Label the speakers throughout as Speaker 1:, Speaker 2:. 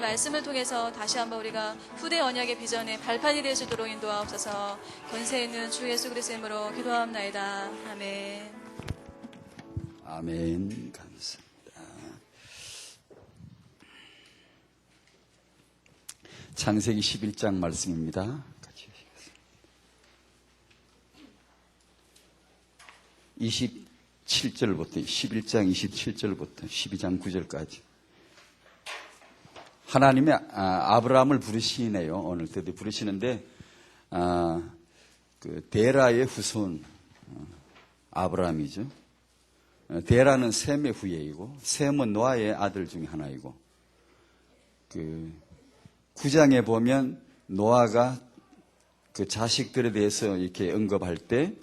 Speaker 1: 말씀을 통해서 다시 한번 우리가 후대 언약의 비전의 발판이 될 수 있도록 인도하옵소서. 권세 있는 주 예수 그리스도의 이름으로 기도하옵나이다. 아멘.
Speaker 2: 아멘. 감사합니다. 창세기 11장 말씀입니다. 같이 읽겠습니다. 27절부터 11장 27절부터 12장 9절까지 하나님이 아브라함을 부르시네요. 오늘 드디어 부르시는데 그 데라의 후손 아브라함이죠. 데라는 셈의 후예이고 셈은 노아의 아들 중에 하나이고 그 9장에 보면 노아가 그 자식들에 대해서 이렇게 언급할 때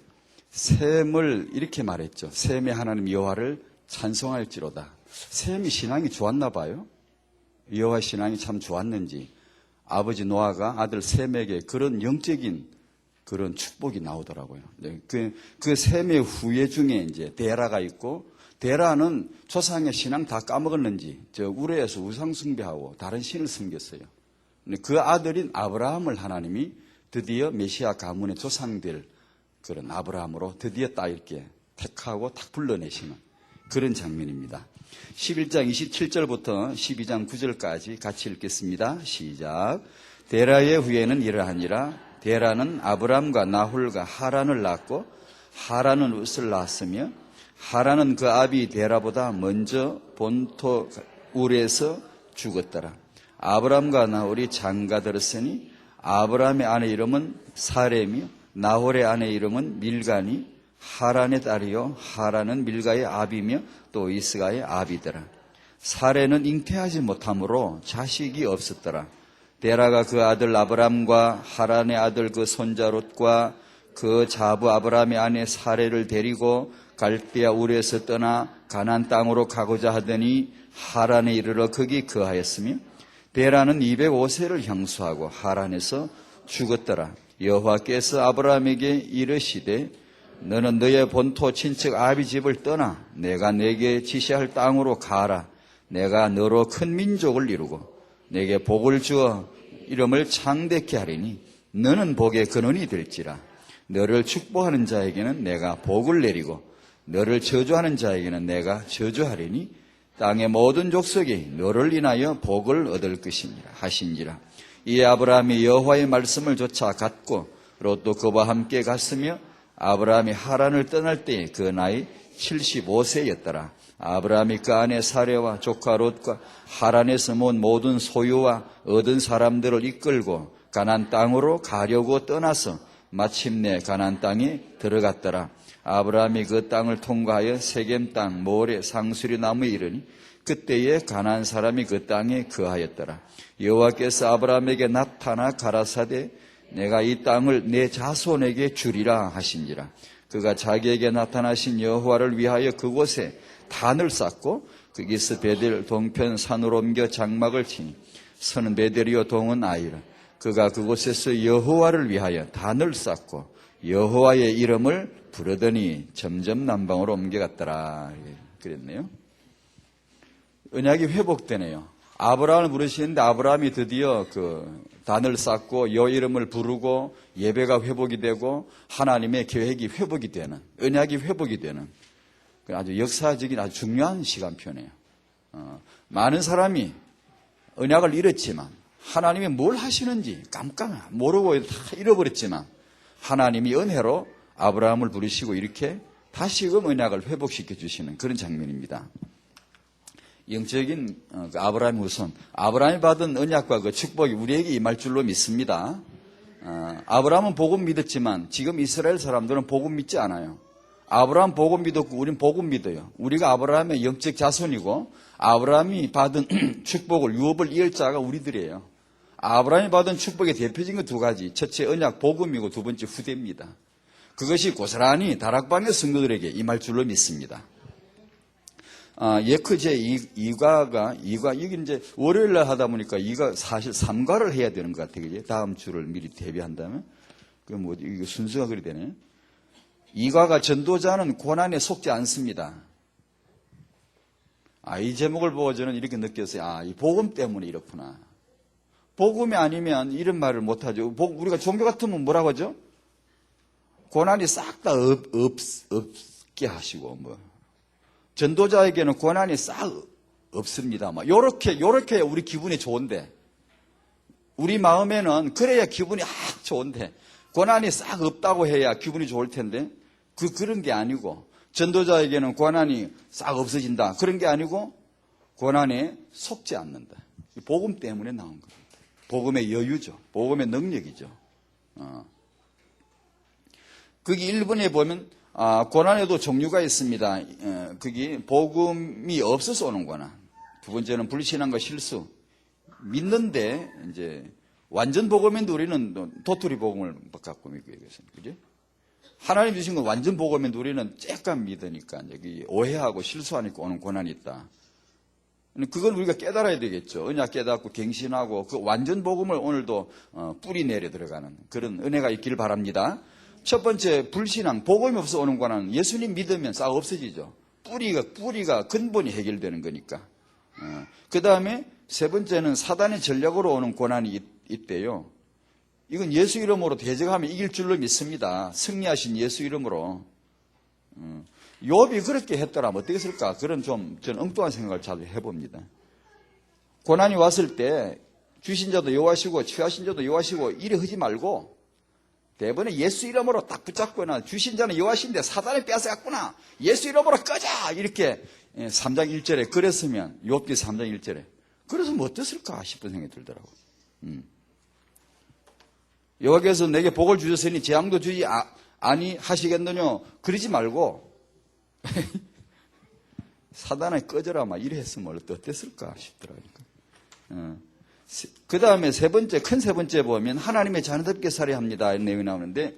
Speaker 2: 셈을 이렇게 말했죠. 셈의 하나님 여호와를 찬송할지로다. 셈이 신앙이 좋았나 봐요. 여호와 신앙이 참 좋았는지 아버지 노아가 아들 셈에게 그런 영적인 그런 축복이 나오더라고요. 그 셈의 후예 중에 이제 데라가 있고, 데라는 조상의 신앙 다 까먹었는지 저 우레에서 우상 숭배하고 다른 신을 섬겼어요. 그 아들인 아브라함을 하나님이 드디어 메시아 가문의 조상들 그런 아브라함으로 드디어 딱 이렇게 택하고 딱 불러내시는 그런 장면입니다. 11장 27절부터 12장 9절까지 같이 읽겠습니다. 시작. 데라의 후예는 이러하니라. 데라는 아브람과 나홀과 하란을 낳고 하란은 윗을 낳았으며 하란은 그 아비 데라보다 먼저 본토 울에서 죽었더라. 아브람과 나홀이 장가들었으니 아브람의 아내 이름은 사레며 나홀의 아내 이름은 밀가니 하란의 딸이요 하란은 밀가의 아비며 또 이스가의 아비더라. 사레는 잉태하지 못하므로 자식이 없었더라. 데라가 그 아들 아브람과 하란의 아들 그 손자 롯과 그 자부 아브람의 아내 사레를 데리고 갈대아 울에서 떠나 가나안 땅으로 가고자 하더니 하란에 이르러 거기 거하였으며 데라는 205세를 형수하고 하란에서 죽었더라. 여호와께서 아브람에게 이르시되 너는 너의 본토 친척 아비 집을 떠나 내가 내게 지시할 땅으로 가라. 내가 너로 큰 민족을 이루고 내게 복을 주어 이름을 창대케 하리니 너는 복의 근원이 될지라. 너를 축복하는 자에게는 내가 복을 내리고 너를 저주하는 자에게는 내가 저주하리니 땅의 모든 족속이 너를 인하여 복을 얻을 것이니라 하신지라. 이에 아브라함이 여호와의 말씀을 쫓아 갔고 롯도 그와 함께 갔으며 아브라함이 하란을 떠날 때 그 나이 75세였더라. 아브라함이 그 아내 사레와 조카 롯과 하란에서 모은 모든 소유와 얻은 사람들을 이끌고 가나안 땅으로 가려고 떠나서 마침내 가나안 땅에 들어갔더라. 아브라함이 그 땅을 통과하여 세겜 땅 모래 상수리 나무에 이르니 그때에 가나안 사람이 그 땅에 거하였더라. 여호와께서 아브라함에게 나타나 가라사대 내가 이 땅을 내 자손에게 주리라 하신지라. 그가 자기에게 나타나신 여호와를 위하여 그곳에 단을 쌓고 거기서 베델 동편 산으로 옮겨 장막을 치니 서는 베델이요 동은 아이라. 그가 그곳에서 여호와를 위하여 단을 쌓고 여호와의 이름을 부르더니 점점 남방으로 옮겨갔더라. 그랬네요. 언약이 회복되네요. 아브라함을 부르시는데 아브라함이 드디어 그 단을 쌓고 여 이름을 부르고 예배가 회복이 되고 하나님의 계획이 회복이 되는, 언약이 회복이 되는 아주 역사적인 아주 중요한 시간표네요. 많은 사람이 언약을 잃었지만 하나님이 뭘 하시는지 깜깜 모르고 다 잃어버렸지만 하나님이 은혜로 아브라함을 부르시고 이렇게 다시금 언약을 회복시켜 주시는 그런 장면입니다. 영적인 아브라함의 후손, 아브라함이 받은 언약과 그 축복이 우리에게 임할 줄로 믿습니다. 아브라함은 복음 믿었지만 지금 이스라엘 사람들은 복음 믿지 않아요. 아브라함 복음 믿었고 우리는 복음 믿어요. 우리가 아브라함의 영적 자손이고 아브라함이 받은 축복을 유업을 이을 자가 우리들이에요. 아브라함이 받은 축복의 대표적인 것 두 가지. 첫째 언약 복음이고 두 번째 후대입니다. 그것이 고스란히 다락방의 성도들에게 임할 줄로 믿습니다. 예크 제2과가 이게 이제 월요일날 하다 보니까 이가 사실 3과를 해야 되는 것 같아요. 그죠? 다음 주를 미리 대비한다면. 이거 순서가 그리 되네. 2과가 전도자는 고난에 속지 않습니다. 이 제목을 보고 저는 이렇게 느꼈어요. 이 복음 때문에 이렇구나. 복음이 아니면 이런 말을 못하죠. 우리가 종교 같으면 뭐라고 하죠? 고난이 싹 다 없게 하시고, 전도자에게는 고난이 싹 없습니다. 요렇게 우리 기분이 좋은데, 우리 마음에는 그래야 기분이 좋은데, 고난이 싹 없다고 해야 기분이 좋을 텐데, 그런 게 아니고, 전도자에게는 고난이 싹 없어진다. 그런 게 아니고, 고난에 속지 않는다. 복음 때문에 나온 겁니다. 복음의 여유죠. 복음의 능력이죠. 거기 1번에 보면, 고난에도 종류가 있습니다. 거기 복음이 없어서 오는 고난. 두 번째는 불신앙과 실수. 믿는데, 이제, 완전 복음인데 우리는 도토리 복음을 갖고 믿고 있습니다. 그죠? 하나님 주신 건 완전 복음인데 우리는 쬐깐 믿으니까, 여기 오해하고 실수하니까 오는 고난이 있다. 그건 우리가 깨달아야 되겠죠. 언약 깨닫고 갱신하고 그 완전 복음을 오늘도 뿌리 내려 들어가는 그런 은혜가 있기를 바랍니다. 첫 번째, 불신앙, 복음이 없어 오는 고난은 예수님 믿으면 싹 없어지죠. 뿌리가 근본이 해결되는 거니까. 그 다음에 세 번째는 사단의 전략으로 오는 고난이 있대요. 이건 예수 이름으로 대적하면 이길 줄로 믿습니다. 승리하신 예수 이름으로. 욥이 그렇게 했더라면 어떻게 했을까? 그런 저는 엉뚱한 생각을 잘 해봅니다. 고난이 왔을 때 주신 자도 여호와시고 취하신 자도 여호와시고 이래 하지 말고 대번에 예수 이름으로 딱 붙잡거나 주신 자는 여호와신데 사단이 빼앗아갔구나. 예수 이름으로 꺼자. 이렇게 3장 1절에 그랬으면 욥기 3장 1절에 그래서 뭐 어땠을까 싶은 생각이 들더라고요. 여호와께서 내게 복을 주셨으니 재앙도 주지 아니 하시겠느냐. 그러지 말고 사단아 꺼져라 막 이래 했으면 어땠을까 싶더라고요. 그 다음에 큰 세 번째 보면 하나님의 자녀답게 살아야 합니다. 이런 내용이 나오는데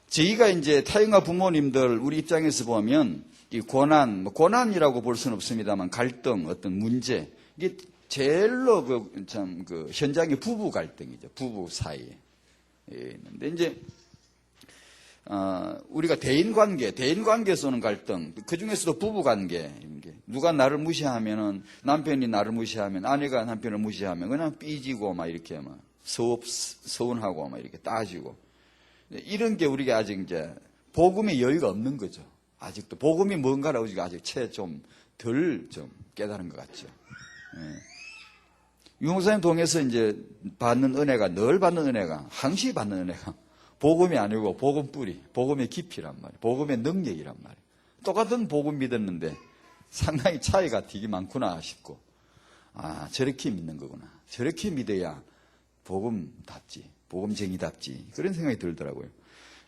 Speaker 2: 저희가 이제 타인과 부모님들 우리 입장에서 보면 이 고난이라고 볼 수는 없습니다만 갈등, 어떤 문제 이게 제일로 그 현장이 부부 갈등이죠. 부부 사이에 있는데 이제 우리가 대인관계에서 오는 갈등, 그 중에서도 부부관계, 누가 나를 무시하면은, 남편이 나를 무시하면, 아내가 남편을 무시하면, 그냥 삐지고, 막 이렇게 막, 서운하고, 막 이렇게 따지고. 이런 게 우리가 아직 이제, 복음의 여유가 없는 거죠. 아직도. 복음이 뭔가라고 아직 덜 깨달은 것 같죠. 유목사님 통해서 이제 늘 받는 은혜가, 항시 받는 은혜가, 복음이 아니고 복음 뿌리, 복음의 깊이란 말이에요. 복음의 능력이란 말이에요. 똑같은 복음 믿었는데 상당히 차이가 되게 많구나 싶고 저렇게 믿는 거구나. 저렇게 믿어야 복음답지, 복음쟁이답지 그런 생각이 들더라고요.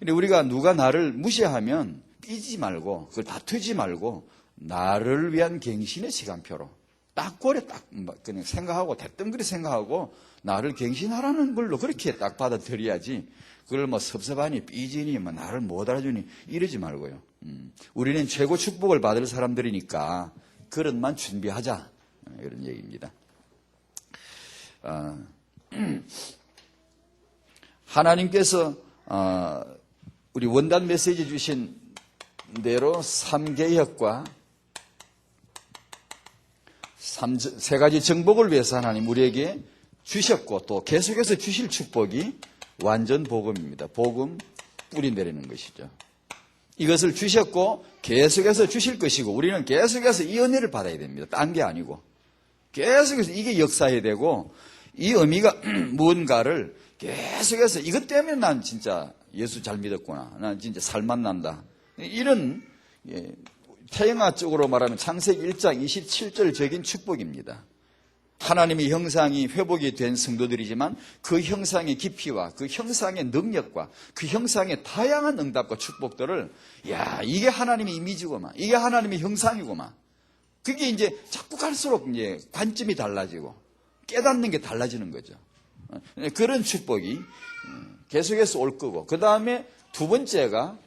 Speaker 2: 근데 우리가 누가 나를 무시하면 삐지 말고 그걸 다투지 말고 나를 위한 갱신의 시간표로 딱 그냥 생각하고 대뜸그리 생각하고 나를 갱신하라는 걸로 그렇게 딱 받아들여야지 그걸 섭섭하니 삐지니 나를 못 알아주니 이러지 말고요. 우리는 최고 축복을 받을 사람들이니까 그릇만 준비하자 이런 얘기입니다. 하나님께서 우리 원단 메시지 주신 대로 3개혁과 세 가지 정복을 위해서 하나님 우리에게 주셨고 또 계속해서 주실 축복이 완전 복음입니다. 복음 뿌리 내리는 것이죠. 이것을 주셨고 계속해서 주실 것이고 우리는 계속해서 이 은혜를 받아야 됩니다. 딴 게 아니고 계속해서 이게 역사해야 되고 이 의미가 무언가를 계속해서 이것 때문에 난 진짜 예수 잘 믿었구나. 난 진짜 살맛 난다. 이런 태영아적으로 말하면 창세기 1장 27절적인 축복입니다. 하나님의 형상이 회복이 된 성도들이지만 그 형상의 깊이와 그 형상의 능력과 그 형상의 다양한 응답과 축복들을 이게 하나님의 이미지구만. 이게 하나님의 형상이구만. 그게 이제 자꾸 갈수록 이제 관점이 달라지고 깨닫는 게 달라지는 거죠. 그런 축복이 계속해서 올 거고 그 다음에 두 번째가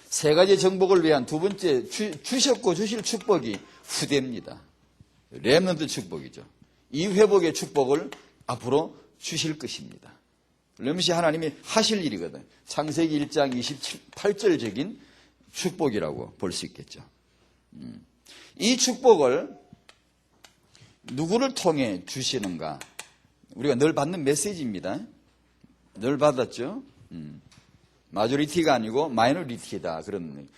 Speaker 2: 세 가지 정복을 위한 두 번째 주셨고 주실 축복이 후대입니다. 렘넌트 축복이죠. 이 회복의 축복을 앞으로 주실 것입니다. 렘넌트이 하나님이 하실 일이거든. 창세기 1장 28절적인 축복이라고 볼 수 있겠죠. 이 축복을 누구를 통해 주시는가? 우리가 늘 받는 메시지입니다. 늘 받았죠. 마조리티가 아니고 마이너리티다. 그런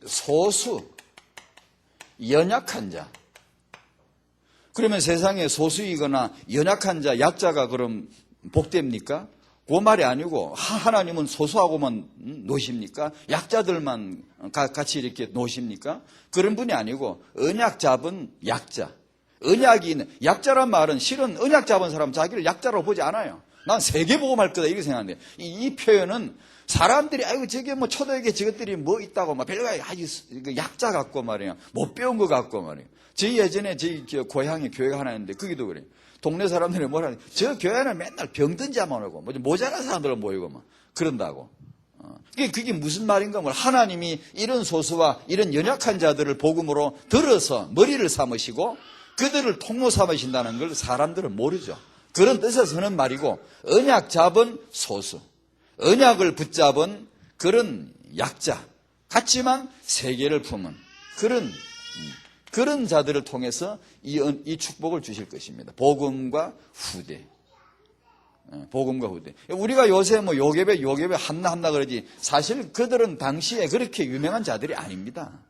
Speaker 2: 소수, 연약한 자. 그러면 세상에 소수이거나 연약한 자, 약자가 그럼 복됩니까? 그 말이 아니고 하나님은 소수하고만 노십니까? 약자들만 같이 이렇게 노십니까? 그런 분이 아니고 언약 잡은 약자. 언약이 있는 약자란 말은 실은 언약 잡은 사람 자기를 약자로 보지 않아요. 난 세계복음할 거다 이렇게 생각하는데 이 표현은 사람들이 아이고 저게 뭐 초대교회 저것들이 뭐 있다고 막 별거 아주 약자 같고 말이에요. 못 배운 것 같고 말이에요. 저희 예전에 저희 고향에 교회가 하나 있는데 거기도 그래요. 동네 사람들이 뭐라 하냐. 저 교회는 맨날 병든 자만 오고 뭐 모자란 사람들은 모이고 막 그런다고. 그게 무슨 말인가? 뭐 하나님이 이런 소수와 이런 연약한 자들을 복음으로 들어서 머리를 삼으시고 그들을 통로 삼으신다는 걸 사람들은 모르죠. 그런 뜻에서 하는 말이고 언약 잡은 소수, 언약을 붙잡은 그런 약자 같지만 세계를 품은 그런 자들을 통해서 이 축복을 주실 것입니다. 복음과 후대. 복음과 후대. 우리가 요새 뭐 요괴배 한나 그러지 사실 그들은 당시에 그렇게 유명한 자들이 아닙니다.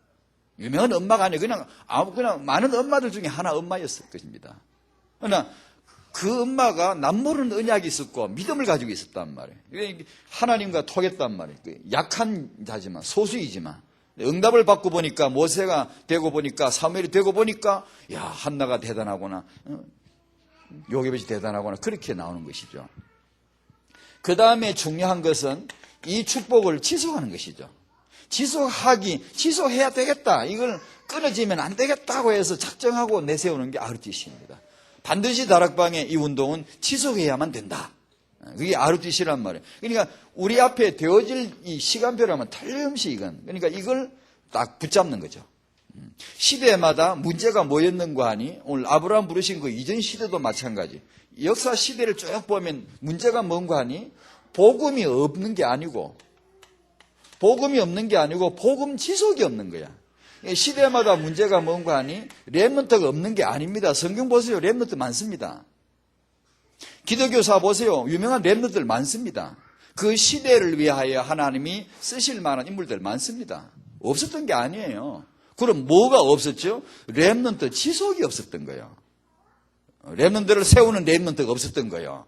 Speaker 2: 유명한 엄마가 아니에요. 그냥 많은 엄마들 중에 하나 엄마였을 것입니다. 그러나 그 엄마가 남모르는 언약이 있었고 믿음을 가지고 있었단 말이에요. 하나님과 통했단 말이에요. 약한 자지만 소수이지만 응답을 받고 보니까 모세가 되고 보니까 사무엘이 되고 보니까 야 한나가 대단하구나. 요게벳이 대단하구나. 그렇게 나오는 것이죠. 그 다음에 중요한 것은 이 축복을 지속하는 것이죠. 지속해야 되겠다. 이걸 끊어지면 안 되겠다고 해서 작정하고 내세우는 게 아르티시입니다. 반드시 다락방의 이 운동은 지속해야만 된다. 그게 아르티시란 말이에요. 그러니까 우리 앞에 되어질 이 시간표라면 틀림없이 그러니까 이걸 딱 붙잡는 거죠. 시대마다 문제가 뭐였는가 하니 오늘 아브라함 부르신 그 이전 시대도 마찬가지. 역사 시대를 쭉 보면 문제가 뭔가 하니 복음이 없는 게 아니고 복음 지속이 없는 거야. 시대마다 문제가 뭔가 하니 렘넌트가 없는 게 아닙니다. 성경 보세요. 렘넌트 많습니다. 기독교사 보세요. 유명한 렘넌트들 많습니다. 그 시대를 위하여 하나님이 쓰실 만한 인물들 많습니다. 없었던 게 아니에요. 그럼 뭐가 없었죠? 렘넌트 지속이 없었던 거예요. 렘넌트를 세우는 렘넌트가 없었던 거예요.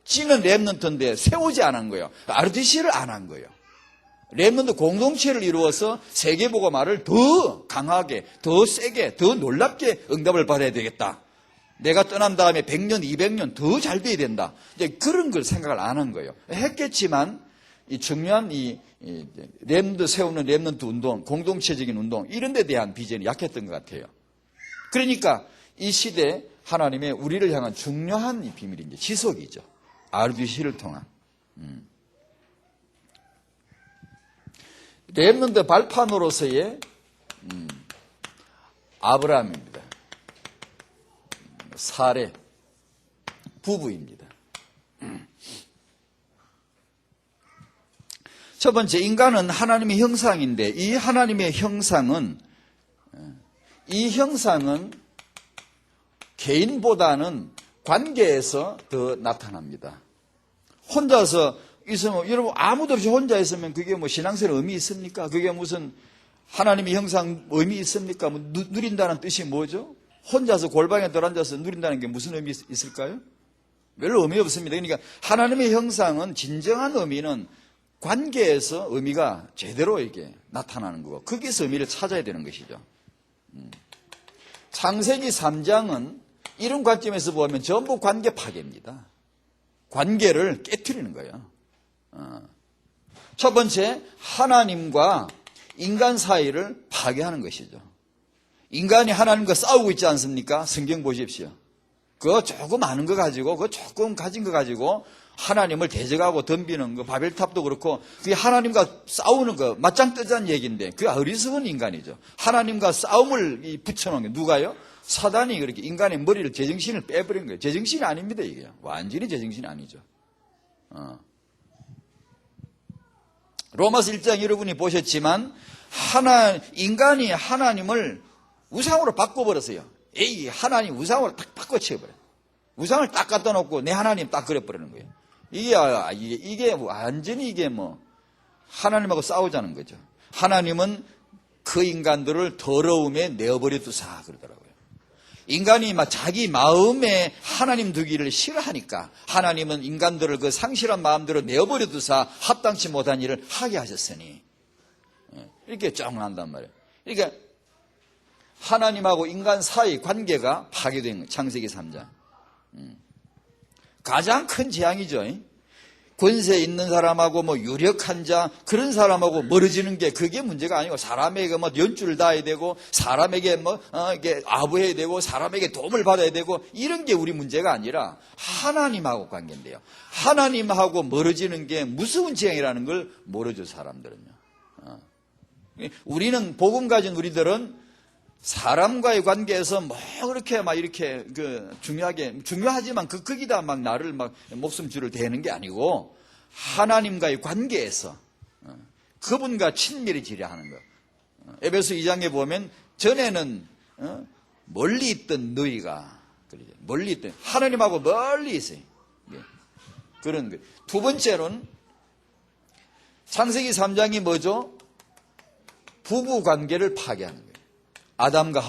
Speaker 2: 찌는 렘넌트인데 세우지 않은 거예요. 아르티시를 안 한 거예요. 렘넌트 공동체를 이루어서 세계복음화를 더 강하게, 더 세게, 더 놀랍게 응답을 받아야 되겠다. 내가 떠난 다음에 100년, 200년 더 잘 돼야 된다. 이제 그런 걸 생각을 안 한 거예요. 했겠지만 이 중요한 이 렘넌트 세우는 렘넌트 운동, 공동체적인 운동 이런 데 대한 비전이 약했던 것 같아요. 그러니까 이 시대 하나님의 우리를 향한 중요한 이 비밀이 이제 지속이죠. RDC를 통한. 렘넌트 발판으로서의 아브라함입니다. 사례 부부입니다. 첫 번째, 인간은 하나님의 형상인데 이 하나님의 형상은 개인보다는 관계에서 더 나타납니다. 혼자서 있으면, 여러분 아무도 없이 혼자 있으면 그게 뭐 신앙생활 의미 있습니까? 그게 무슨 하나님의 형상 의미 있습니까? 뭐 누린다는 뜻이 뭐죠? 혼자서 골방에 들어앉아서 누린다는 게 무슨 의미 있을까요? 별로 의미 없습니다. 그러니까 하나님의 형상은 진정한 의미는 관계에서 의미가 제대로 이게 나타나는 거고 거기서 의미를 찾아야 되는 것이죠. 창세기 3장은 이런 관점에서 보면 전부 관계 파괴입니다. 관계를 깨트리는 거예요. 첫 번째, 하나님과 인간 사이를 파괴하는 것이죠. 인간이 하나님과 싸우고 있지 않습니까? 성경 보십시오. 그거 조금 아는 거 가지고, 그거 조금 가진 거 가지고 하나님을 대적하고 덤비는 거, 바벨탑도 그렇고, 그게 하나님과 싸우는 거, 맞짱 뜨자는 얘기인데, 그게 어리석은 인간이죠. 하나님과 싸움을 붙여놓은 게 누가요? 사단이 그렇게 인간의 머리를 제정신을 빼버린 거예요. 제정신이 아닙니다, 이게. 완전히 제정신이 아니죠. 로마서 1장 여러분이 보셨지만, 인간이 하나님을
Speaker 3: 우상으로 바꿔버렸어요. 에이, 하나님 우상으로 딱 바꿔치워버려요. 우상을 딱 갖다 놓고 내 하나님 딱 그려버리는 거예요. 이게 완전히 이게 뭐, 하나님하고 싸우자는 거죠. 하나님은 그 인간들을 더러움에 내어버려두사 그러더라고요. 인간이 막 자기 마음에 하나님 두기를 싫어하니까 하나님은 인간들을 그 상실한 마음대로 내어버려두사 합당치 못한 일을 하게 하셨으니 이렇게 쫙 난단 말이에요. 그러니까 하나님하고 인간 사이 관계가 파괴된 거예요. 창세기 3장. 가장 큰 재앙이죠. 권세 있는 사람하고 뭐 유력한 자 그런 사람하고 멀어지는 게 그게 문제가 아니고 사람에게 뭐 연줄을 닿아야 되고 사람에게 뭐 이게 아부해야 되고 사람에게 도움을 받아야 되고 이런 게 우리 문제가 아니라 하나님하고 관계인데요. 하나님하고 멀어지는 게 무서운 재앙이라는 걸 모르죠, 사람들은요. 우리는 복음 가진 우리들은 사람과의 관계에서 뭐 그렇게 막 이렇게 중요하지만 거기다 막 나를 막 목숨줄을 대는 게 아니고 하나님과의 관계에서 그분과 친밀히 지려 하는 거. 에베소 2장에 보면 전에는 멀리 있던 너희가 멀리 있던 하나님하고 멀리 있어요. 그런 거. 두 번째로는 창세기 3장이 뭐죠? 부부 관계를 파괴하는 거예요. 아담과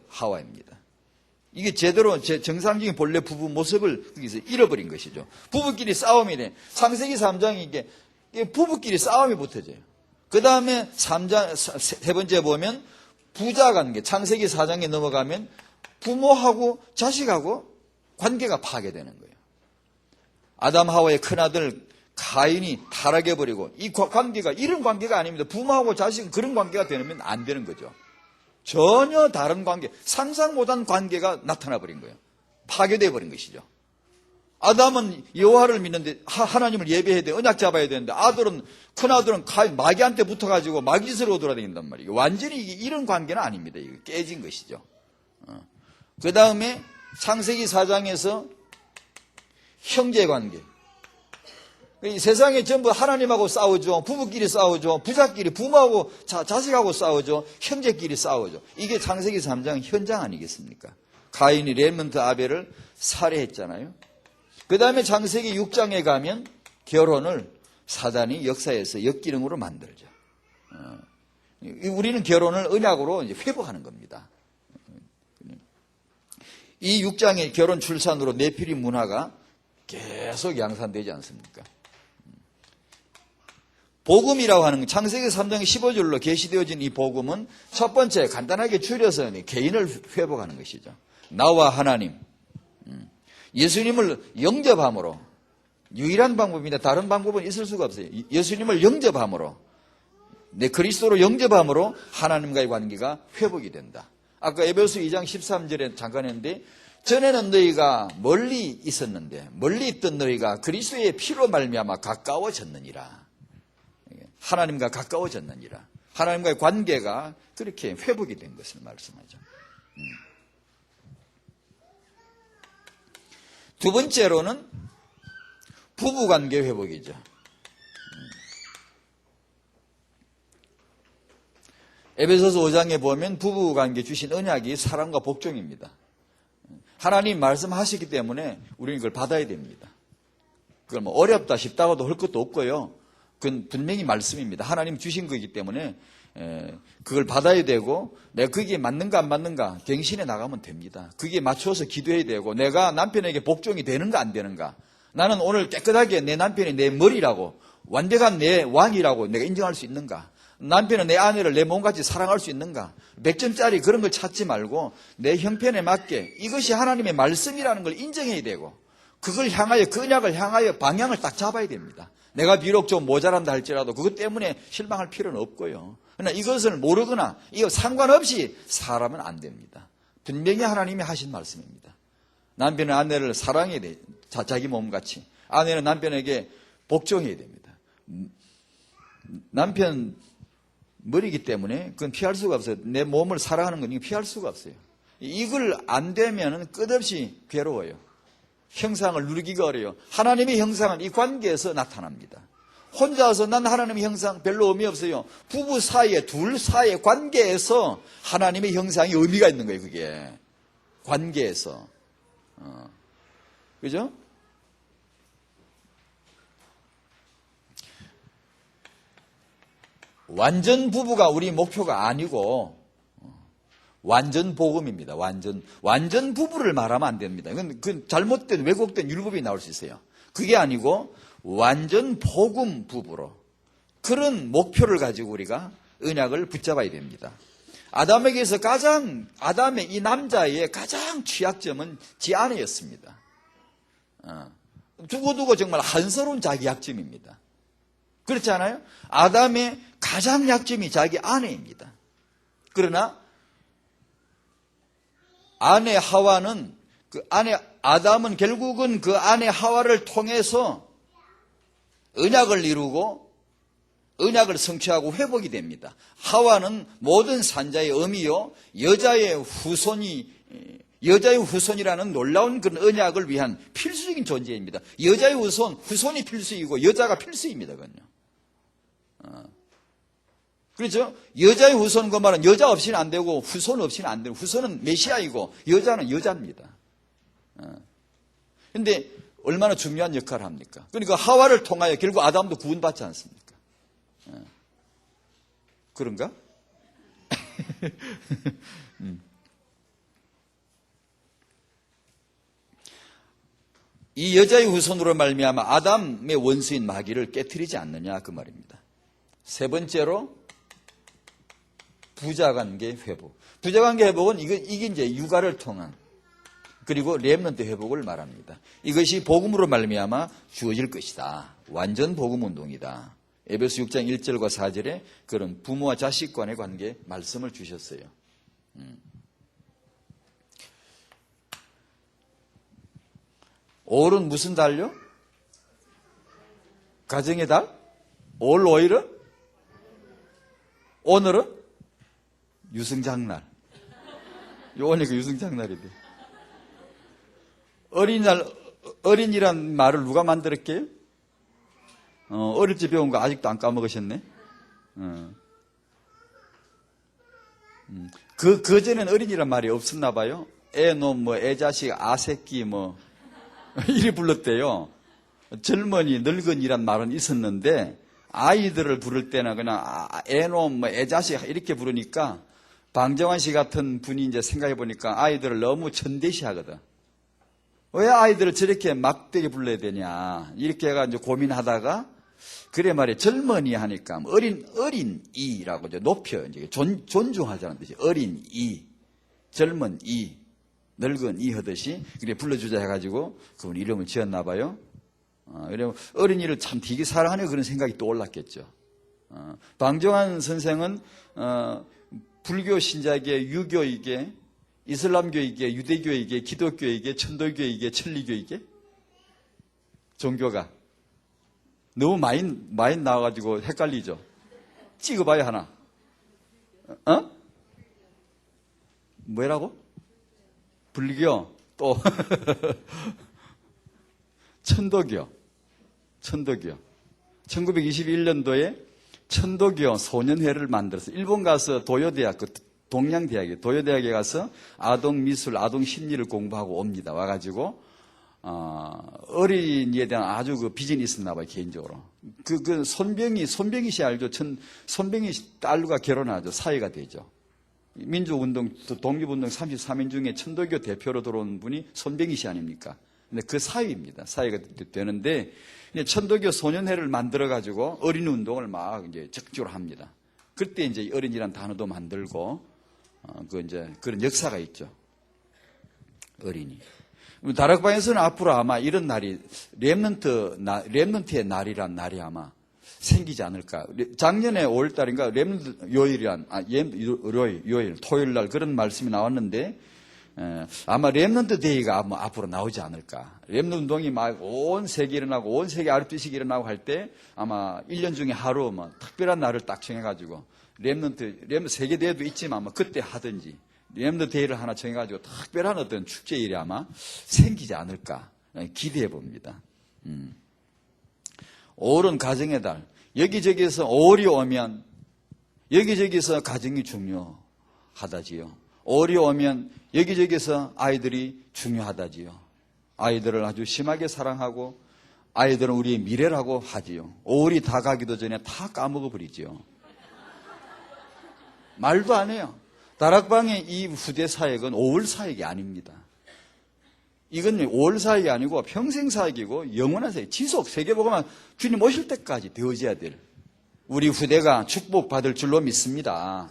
Speaker 3: 하와입니다. 이게 제대로 정상적인 본래 부부 모습을 거기서 잃어버린 것이죠. 부부끼리 싸움이 돼. 창세기 3장이 이게 부부끼리 싸움이 붙어져요. 그 다음에 3장, 세 번째 보면 부자 관계. 창세기 4장에 넘어가면 부모하고 자식하고 관계가 파괴되는 거예요. 아담 하와의 큰아들 가인이 타락해버리고 이 관계가 이런 관계가 아닙니다. 부모하고 자식은 그런 관계가 되면 안 되는 거죠. 전혀 다른 관계, 상상 못한 관계가 나타나 버린 거예요. 파괴되어 버린 것이죠. 아담은 여호와를 믿는데 하나님을 예배해야 돼, 언약 잡아야 되는데 큰아들은 마귀한테 붙어가지고 마귀스러워 돌아다닌단 말이에요. 완전히 이런 관계는 아닙니다. 이거 깨진 것이죠. 그 다음에 창세기 4장에서 형제관계. 이 세상에 전부 하나님하고 싸우죠. 부부끼리 싸우죠. 부자끼리 부모하고 자식하고 싸우죠. 형제끼리 싸우죠. 이게 창세기 3장 현장 아니겠습니까? 가인이 렘넌트 아벨을 살해했잖아요. 그 다음에 창세기 6장에 가면 결혼을 사단이 역사에서 역기능으로 만들죠. 우리는 결혼을 언약으로 이제 회복하는 겁니다. 이 6장의 결혼 출산으로 네피림 문화가 계속 양산되지 않습니까? 복음이라고 하는 창세기 3장 15절로 계시되어진 이 복음은 첫 번째 간단하게 줄여서 개인을 회복하는 것이죠. 나와 하나님, 예수님을 영접함으로 유일한 방법입니다. 다른 방법은 있을 수가 없어요. 예수님을 영접함으로 내 그리스도로 영접함으로 하나님과의 관계가 회복이 된다. 아까 에베소 2장 13절에 잠깐 했는데 전에는 너희가 멀리 있었는데 멀리 있던 너희가 그리스도의 피로 말미암아 가까워졌느니라. 하나님과 가까워졌느니라. 하나님과의 관계가 그렇게 회복이 된 것을 말씀하죠. 두 번째로는 부부관계 회복이죠. 에베소서 5장에 보면 부부관계 주신 언약이 사랑과 복종입니다. 하나님 말씀하시기 때문에 우리는 그걸 받아야 됩니다. 그걸 뭐 어렵다 쉽다고도 할 것도 없고요. 그건 분명히 말씀입니다. 하나님 주신 거기 때문에 그걸 받아야 되고 내가 그게 맞는가 안 맞는가 갱신해 나가면 됩니다. 그게 맞춰서 기도해야 되고 내가 남편에게 복종이 되는가 안 되는가 나는 오늘 깨끗하게 내 남편이 내 머리라고 완벽한 내 왕이라고 내가 인정할 수 있는가 남편은 내 아내를 내 몸같이 사랑할 수 있는가 100점짜리 그런 걸 찾지 말고 내 형편에 맞게 이것이 하나님의 말씀이라는 걸 인정해야 되고 그걸 향하여 그 언약을 향하여 방향을 딱 잡아야 됩니다. 내가 비록 좀 모자란다 할지라도 그것 때문에 실망할 필요는 없고요. 그러나 이것을 모르거나 이거 상관없이 살아면 안 됩니다. 분명히 하나님이 하신 말씀입니다. 남편은 아내를 사랑해야 돼. 자기 몸같이. 아내는 남편에게 복종해야 됩니다. 남편 머리이기 때문에 그건 피할 수가 없어요. 내 몸을 사랑하는 건 피할 수가 없어요. 이걸 안 되면 끝없이 괴로워요. 형상을 누리기가 어려워요. 하나님의 형상은 이 관계에서 나타납니다. 혼자서 난 하나님의 형상 별로 의미 없어요. 부부 사이에, 둘 사이의 관계에서 하나님의 형상이 의미가 있는 거예요, 그게. 관계에서. 그죠? 완전 부부가 우리 목표가 아니고, 완전 복음입니다. 완전 부부를 말하면 안 됩니다. 그건 잘못된, 왜곡된 율법이 나올 수 있어요. 그게 아니고, 완전 복음 부부로. 그런 목표를 가지고 우리가 언약을 붙잡아야 됩니다. 아담에게서 아담의 이 남자의 가장 취약점은 지 아내였습니다. 두고두고 정말 한스러운 자기 약점입니다. 그렇지 않아요? 아담의 가장 약점이 자기 아내입니다. 그러나 아내 하와는 아담은 결국은 그 아내 하와를 통해서 언약을 이루고 언약을 성취하고 회복이 됩니다. 하와는 모든 산자의 어미요 여자의 후손이라는 놀라운 그런 언약을 위한 필수적인 존재입니다. 여자의 후손이 필수이고 여자가 필수입니다. 그건요. 그렇죠? 여자의 후손 그 말은 여자 없이는 안 되고 후손 없이는 안 되고 후손은 메시아이고 여자는 여자입니다. 그런데 얼마나 중요한 역할을 합니까? 그러니까 하와를 통하여 결국 아담도 구원받지 않습니까? 그런가? 이 여자의 후손으로 말미암아 아담의 원수인 마귀를 깨트리지 않느냐 그 말입니다. 세 번째로 부자관계 회복. 부자관계 회복은 이게 이제 육아를 통한 그리고 렘넌트 회복을 말합니다. 이것이 복음으로 말미암아 주어질 것이다. 완전 복음 운동이다. 에베소 6장 1절과 4절에 그런 부모와 자식 간의 관계 말씀을 주셨어요. 올은 무슨 달요? 가정의 달? 올 5일은? 오늘은? 유승장날. 오늘 그 유승장날이 돼. 어린이날, 어린이란 말을 누가 만들었게요? 어릴 때 배운 거 아직도 안 까먹으셨네? 그전엔 어린이란 말이 없었나 봐요. 애놈, 애자식, 아새끼, 이리 불렀대요. 젊은이, 늙은이란 말은 있었는데, 아이들을 부를 때는 그냥 애놈, 애자식 이렇게 부르니까, 방정환 씨 같은 분이 이제 생각해 보니까 아이들을 너무 천대시 하거든. 왜 아이들을 저렇게 막대게 불러야 되냐. 이렇게 해가지고 고민하다가, 그래 말이야. 젊은이 하니까 어린이라고 이제 높여. 이제 존중하자는 뜻이 어린이, 젊은이, 늙은이 하듯이 그래 불러주자 해가지고 그분 이름을 지었나 봐요. 그래서 어린이를 참 되게 사랑하네 그런 생각이 또 올랐겠죠. 방정환 선생은 불교 신자에게, 유교에게, 이슬람교에게, 유대교에게, 기독교에게, 천도교에게, 천리교에게 종교가 너무 많이 나와가지고 헷갈리죠. 찍어봐야 하나. 뭐라고? 불교, 또 천도교. 1921년도에 천도교 소년회를 만들어서 일본 가서 도요대학, 도요대학에 가서 아동미술, 아동심리를 공부하고 옵니다. 와가지고 어린이에 대한 아주 그 비전이 있었나 봐요, 개인적으로. 손병희 씨 알죠? 손병희 씨 딸과 결혼하죠. 사회가 되죠. 민주운동, 독립운동 33인 중에 천도교 대표로 들어온 분이 손병희 씨 아닙니까? 근데 그 사위입니다. 사위가 되는데, 천도교 소년회를 만들어가지고 어린이 운동을 막 이제 적극적으로 합니다. 그때 이제 어린이란 단어도 만들고, 그런 역사가 있죠. 어린이. 다락방에서는 앞으로 아마 이런 날이, 렘넌트의 날이란 날이 아마 생기지 않을까. 작년에 5월달인가 렘넌트 요일, 토요일 날 그런 말씀이 나왔는데, 아마 렘넌트 데이가 앞으로 나오지 않을까. 렘넌트 운동이 막 온 세계 일어나고 온 세계 아랫빛이 일어나고 할 때 아마 1년 중에 하루 특별한 날을 딱 정해가지고 렘넌트 세계 대회도 있지만 그때 하든지 렘넌트 데이를 하나 정해가지고 특별한 어떤 축제일이 아마 생기지 않을까 기대해 봅니다. 5월은 가정의 달. 여기저기서 5월이 오면 여기저기서 가정이 중요하다지요. 5월이 오면 여기저기서 아이들이 중요하다지요. 아이들을 아주 심하게 사랑하고 아이들은 우리의 미래라고 하지요. 5월이 다 가기도 전에 다 까먹어버리지요. 말도 안 해요. 다락방의 이 후대 사역은 5월 사역이 아닙니다. 이건 5월 사역이 아니고 평생 사역이고 영원한 사역, 지속, 세계복음만 주님 오실 때까지 되어져야 될 우리 후대가 축복받을 줄로 믿습니다.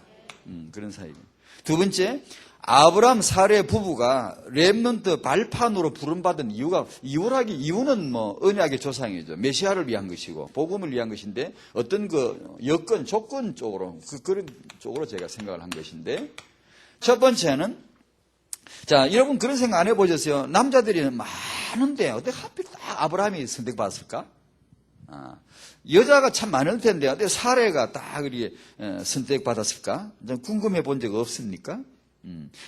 Speaker 3: 그런 사역입니다. 두 번째, 아브라함 사레 부부가 렘넌트 발판으로 부름받은 이유는 뭐 언약의 조상이죠. 메시아를 위한 것이고 복음을 위한 것인데 어떤 그 여건, 조건 쪽으로 그런 쪽으로 제가 생각을 한 것인데 첫 번째는 자, 여러분 그런 생각 안 해보셨어요? 남자들이 많은데 어떻게 하필 딱 아브라함이 선택받았을까? 여자가 참 많을 텐데 어떻게 사레가 딱 그렇게 선택받았을까? 좀 궁금해 본 적 없습니까?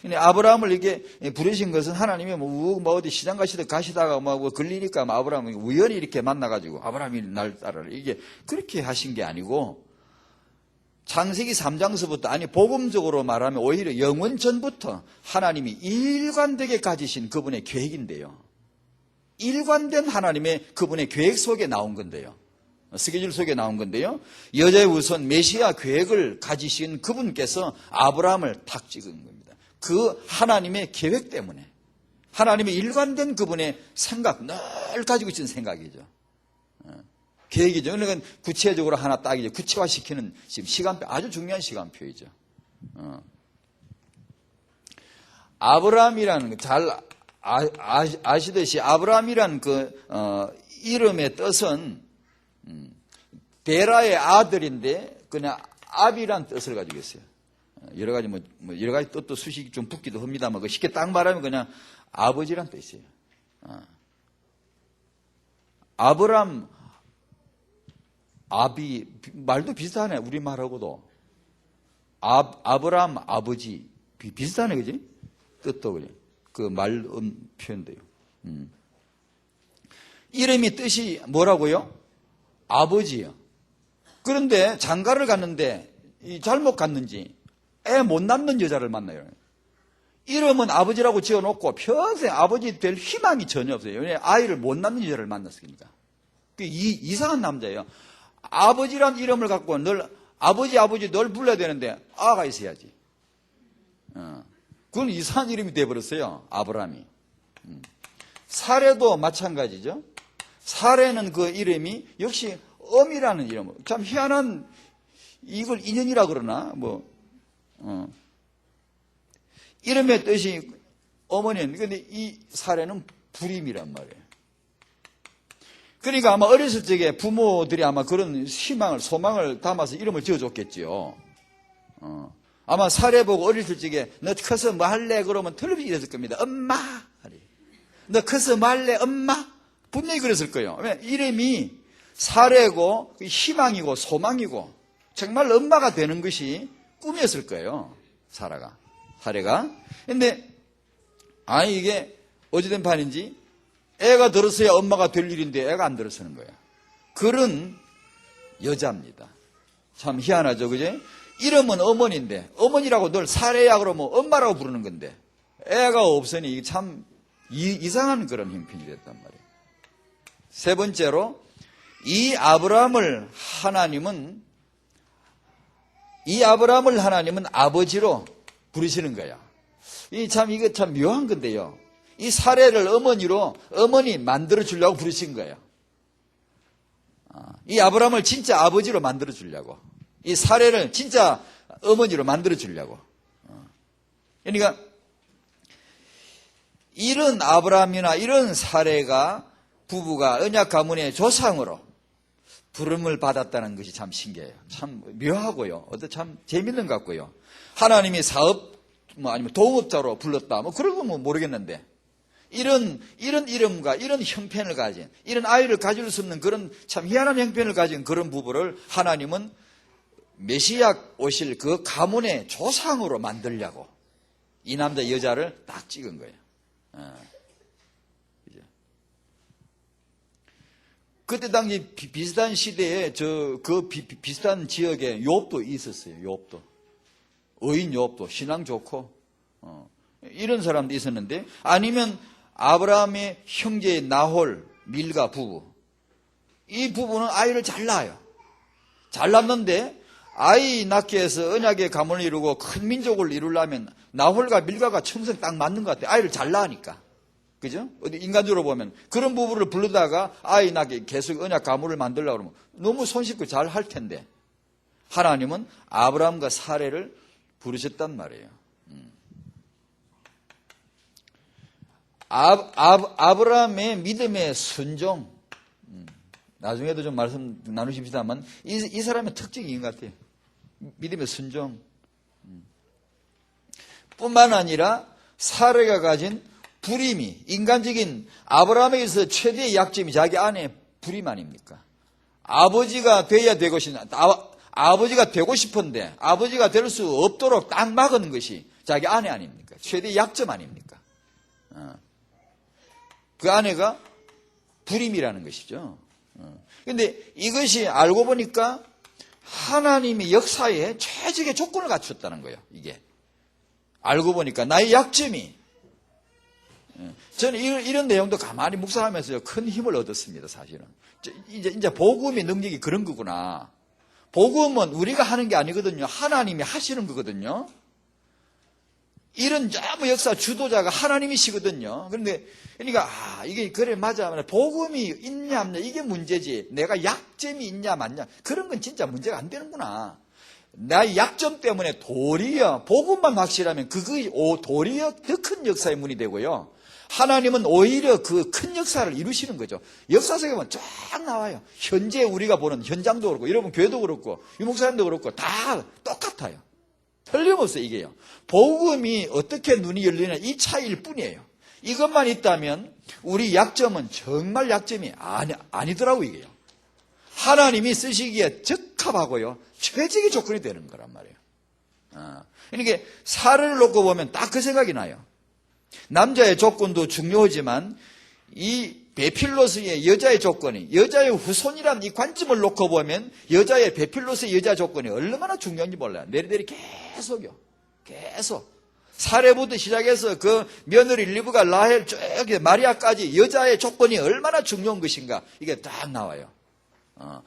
Speaker 3: 근데 아브라함을 이렇게 부르신 것은 하나님이 뭐 어디 시장 가시다가 뭐 걸리니까 아브라함이 우연히 이렇게 만나가지고 아브라함이 날 따르라 이게 그렇게 하신 게 아니고 창세기 3장서부터 아니 복음적으로 말하면 오히려 영원 전부터 하나님이 일관되게 가지신 그분의 계획인데요. 일관된 하나님의 그분의 계획 속에 나온 건데요. 스케줄 속에 나온 건데요. 여자의 우선 메시아 계획을 가지신 그분께서 아브라함을 탁 찍은 겁니다. 그 하나님의 계획 때문에 하나님의 일관된 그분의 생각 늘 가지고 있는 생각이죠. 계획이죠. 그러니까 구체적으로 하나 딱 이제 구체화시키는 지금 시간표 아주 중요한 시간표이죠. 아브라함이라는 잘 아시듯이 아브라함이라는 이름의 뜻은 데라의 아들인데 그냥 아비란 뜻을 가지고 있어요. 여러 가지 여러 가지 뜻도 수식이 좀 붙기도 합니다만 그 쉽게 딱 말하면 그냥 아버지란 뜻이에요. 아브람 아비 말도 비슷하네 우리 말하고도 아브람 아버지 비슷하네 그지? 뜻도 그래. 그 말음 표현돼요. 이름이 뜻이 뭐라고요? 아버지요. 그런데 장가를 갔는데 잘못 갔는지 애 못 낳는 여자를 만나요. 이름은 아버지라고 지어놓고 평생 아버지 될 희망이 전혀 없어요. 왜냐하면 아이를 못 낳는 여자를 만났으니까. 이상한 남자예요. 아버지란 이름을 갖고 늘 아버지 널 불러야 되는데 아가 있어야지. 그건 이상한 이름이 돼버렸어요. 아브라함이. 사레도 마찬가지죠. 사레는 그 이름이 역시 엄이라는 이름. 참 희한한 이걸 인연이라 그러나 이름의 뜻이 어머니는 근데 이 사례는 불임이란 말이에요. 그러니까 아마 어렸을 적에 부모들이 아마 그런 희망을 소망을 담아서 이름을 지어줬겠지요. 아마 사례 보고 어렸을 적에 너 커서 뭐 할래 그러면 틀림없이 이랬을 겁니다. 엄마. 너 커서 뭐 할래 엄마. 분명히 그랬을 거예요. 이름이 사례고 희망이고 소망이고 정말 엄마가 되는 것이 꿈이었을 거예요. 사례가. 근데 이게 어찌된 판인지 애가 들었어야 엄마가 될 일인데 애가 안 들어서는 거야. 그런 여자입니다. 참 희한하죠, 그제? 이름은 어머니인데 어머니라고 늘 사례야 그러면 엄마라고 부르는 건데 애가 없으니 참 이상한 그런 형편이 됐단 말이에요. 세 번째로 이 아브라함을 하나님은 아버지로 부르시는 거야. 이거 참 묘한 건데요. 이 사례를 어머니 만들어 주려고 부르신 거예요. 이 아브라함을 진짜 아버지로 만들어 주려고. 이 사례를 진짜 어머니로 만들어 주려고. 그러니까 이런 아브라함이나 이런 사례가 부부가 언약 가문의 조상으로 부름을 받았다는 것이 참 신기해요. 참 묘하고요. 참 재밌는 것 같고요. 하나님이 사업 아니면 동업자로 불렀다. 그런 건 모르겠는데 이런 이름과 이런 형편을 가진 이런 아이를 가질 수 없는 그런 참 희한한 형편을 가진 그런 부부를 하나님은 메시아 오실 그 가문의 조상으로 만들려고 이 남자 여자를 딱 찍은 거예요. 그때 당시 비슷한 시대에 비슷한 지역에 요업도 있었어요. 요업도. 의인 요업도 신앙 좋고 이런 사람도 있었는데, 아니면 아브라함의 형제 나홀, 밀가 부부. 이 부부는 아이를 잘 낳아요. 잘 낳는데 아이 낳기 위해서 언약의 가문을 이루고 큰 민족을 이루려면 나홀과 밀가가 청성 딱 맞는 것 같아요. 아이를 잘 낳으니까. 그죠? 어디 인간적으로 보면 그런 부부를 부르다가 아이 낳게 계속 언약 가문을 만들려고 그러면 너무 손쉽고 잘 할 텐데, 하나님은 아브라함과 사례를 부르셨단 말이에요. 아브라함의 믿음의 순종, 나중에도 좀 말씀 나누십시다만 이 사람의 특징이 있는 것 같아요. 믿음의 순종. 뿐만 아니라 사례가 가진 불임이, 인간적인 아브라함에게서 최대의 약점이 자기 아내의 불임 아닙니까? 아버지가 돼야 되고 아버지가 되고 싶은데 아버지가 될 수 없도록 딱 막는 것이 자기 아내 아닙니까? 최대의 약점 아닙니까? 그 아내가 불임이라는 것이죠. 그런데 이것이 알고 보니까 하나님의 역사에 최적의 조건을 갖췄다는 거예요. 이게 알고 보니까 나의 약점이, 저는 이런 내용도 가만히 묵상하면서 큰 힘을 얻었습니다. 사실은 이제 복음의 능력이 그런 거구나. 복음은 우리가 하는 게 아니거든요. 하나님이 하시는 거거든요. 이런 전부 역사 주도자가 하나님이시거든요. 그런데 그러니까 이게 그래 맞아. 복음이 있냐 없냐 이게 문제지. 내가 약점이 있냐 맞냐 그런 건 진짜 문제가 안 되는구나. 나의 약점 때문에 도리어 복음만 확실하면 그것이 도리어 더 큰 역사의 문이 되고요. 하나님은 오히려 그 큰 역사를 이루시는 거죠. 역사 속에 보면 쫙 나와요. 현재 우리가 보는 현장도 그렇고 여러분 교회도 그렇고 유목사님도 그렇고 다 똑같아요. 틀림없어요. 이게요. 복음이 어떻게 눈이 열리냐 이 차이일 뿐이에요. 이것만 있다면 우리 약점은 정말 약점이 아니더라고 이게요. 하나님이 쓰시기에 적합하고요. 최적의 조건이 되는 거란 말이에요. 그러니까 사례를 놓고 보면 딱 그 생각이 나요. 남자의 조건도 중요하지만 이 베필로스의 여자의 조건이, 여자의 후손이라는 이 관점을 놓고 보면 여자의 베필로스의 여자 조건이 얼마나 중요한지 몰라요. 내리내리 계속요. 계속. 사례부터 시작해서 그 며느리 리브가 라헬 쭉 마리아까지 여자의 조건이 얼마나 중요한 것인가 이게 딱 나와요.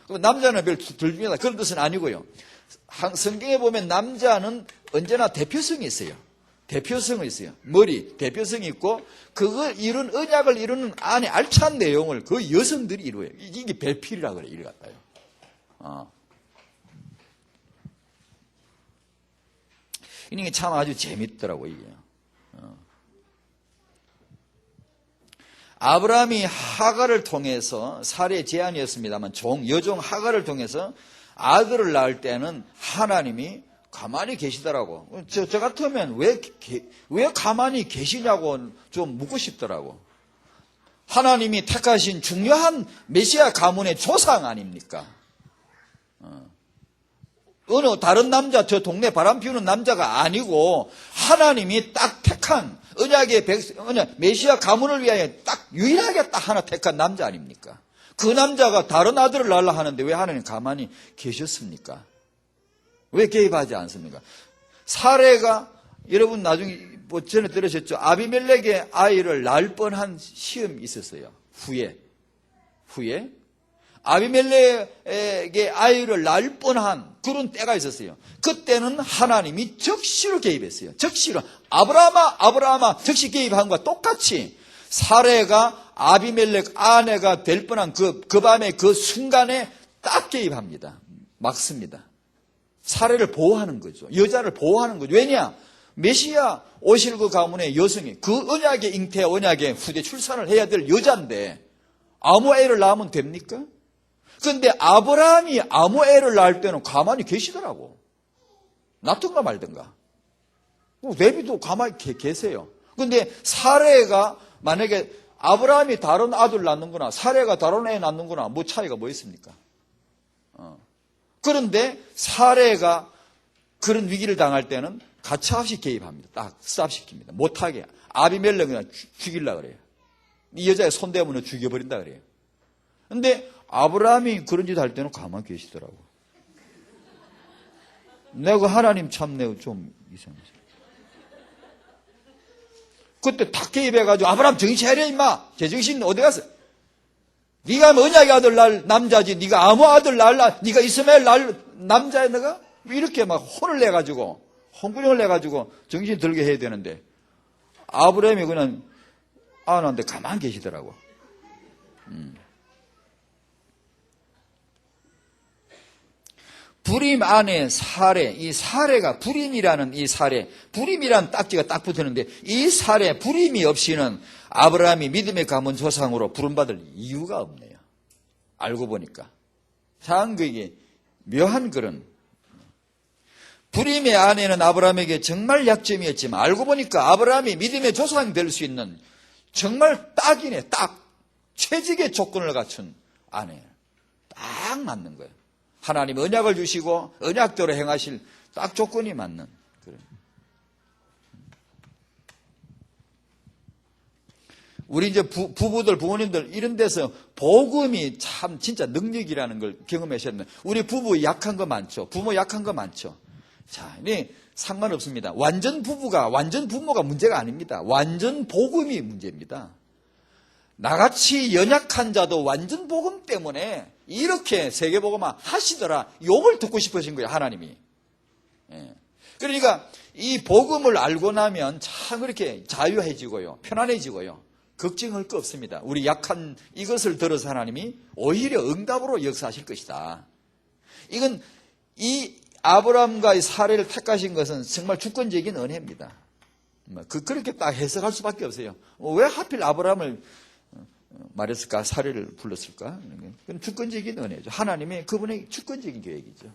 Speaker 3: 남자는 별 중요하다 그런 뜻은 아니고요. 성경에 보면 남자는 언제나 대표성이 있어요. 대표성이 있어요. 머리, 대표성이 있고, 그걸 이룬, 언약을 이루는 안에 알찬 내용을 그 여성들이 이루어요. 이게 배필이라고 그래요. 이래 갖다요. 이게 참 아주 재밌더라고요, 이게. 아브라함이 하갈을 통해서, 사례 제안이었습니다만, 여종 하갈을 통해서 아들을 낳을 때는 하나님이 가만히 계시더라고. 저 같으면 왜 가만히 계시냐고 좀 묻고 싶더라고. 하나님이 택하신 중요한 메시아 가문의 조상 아닙니까? 어느 다른 남자, 저 동네 바람 피우는 남자가 아니고 하나님이 딱 택한 언약의 메시아 가문을 위하여 딱 유일하게 딱 하나 택한 남자 아닙니까? 그 남자가 다른 아들을 낳으려 하는데 왜 하나님 가만히 계셨습니까? 왜 개입하지 않습니까? 사례가 여러분 나중에 전에 들으셨죠? 아비멜렉의 아이를 낳을 뻔한 시험이 있었어요. 후에 아비멜렉의 아이를 낳을 뻔한 그런 때가 있었어요. 그때는 하나님이 적시로 개입했어요. 적시로 아브라함아 적시 개입한 것과 똑같이 사례가 아비멜렉 아내가 될 뻔한 그 밤에 그 순간에 딱 개입합니다. 막습니다. 사례를 보호하는 거죠. 여자를 보호하는 거죠. 왜냐? 메시아 오실 그 가문의 여성이 그 언약의 잉태, 언약의 후대 출산을 해야 될 여자인데 아무 애를 낳으면 됩니까? 그런데 아브라함이 아무 애를 낳을 때는 가만히 계시더라고. 낳든가 말든가. 레비도 가만히 계세요. 그런데 사례가 만약에 아브라함이 다른 아들 낳는구나, 사례가 다른 애 낳는구나, 뭐 차이가 뭐 있습니까? 그런데 사례가 그런 위기를 당할 때는 가차없이 개입합니다. 딱 스탑시킵니다. 못하게. 아비멜렉은 그냥 죽이려고 그래요. 이 여자의 손대면 죽여버린다 그래요. 그런데 아브라함이 그런 짓 할 때는 가만히 계시더라고. 내가 하나님 참 내가 좀 이상했어. 그때 탁 개입해가지고 아브라함 정신 차려 임마. 제정신 어디 갔어? 네가 언약의 아들 날 남자지. 네가 아무 아들 날 네가 이스마엘 날 남자야 너가? 이렇게 막 혼을 내가지고 혼구령을 내가지고 정신 들게 해야 되는데 아브라함이 그냥 아는데 가만히 계시더라고. 불임 안에 사례, 이 사례가 불임이라는 이 사례, 불임이라는 딱지가 딱 붙었는데 이 사례, 불임이 없이는 아브라함이 믿음의 가문 조상으로 부름받을 이유가 없네요. 알고 보니까. 참 그게 묘한 그런 불임의 아내는 아브라함에게 정말 약점이었지만 알고 보니까 아브라함이 믿음의 조상이 될 수 있는 정말 딱이네, 딱 최적의 조건을 갖춘 아내. 딱 맞는 거예요. 하나님 언약을 주시고 언약대로 행하실 딱 조건이 맞는 그런. 우리 이제 부부들, 부모님들 이런 데서 복음이 참 진짜 능력이라는 걸 경험하셨는데 우리 부부 약한 거 많죠. 부모 약한 거 많죠. 자, 네, 상관없습니다. 완전 부모가 문제가 아닙니다. 완전 복음이 문제입니다. 나같이 연약한 자도 완전 복음 때문에 이렇게 세계복음화 하시더라 욕을 듣고 싶으신 거예요, 하나님이. 예. 그러니까 이 복음을 알고 나면 참 그렇게 자유해지고요, 편안해지고요, 걱정할 거 없습니다. 우리 약한 이것을 들어서 하나님이 오히려 응답으로 역사하실 것이다. 이건 이 아브라함과의 사례를 택하신 것은 정말 주권적인 은혜입니다. 그렇게 딱 해석할 수밖에 없어요. 왜 하필 아브라함을 말했을까? 사례를 불렀을까? 그건 주권적인 은혜죠. 하나님의 그분의 주권적인 계획이죠.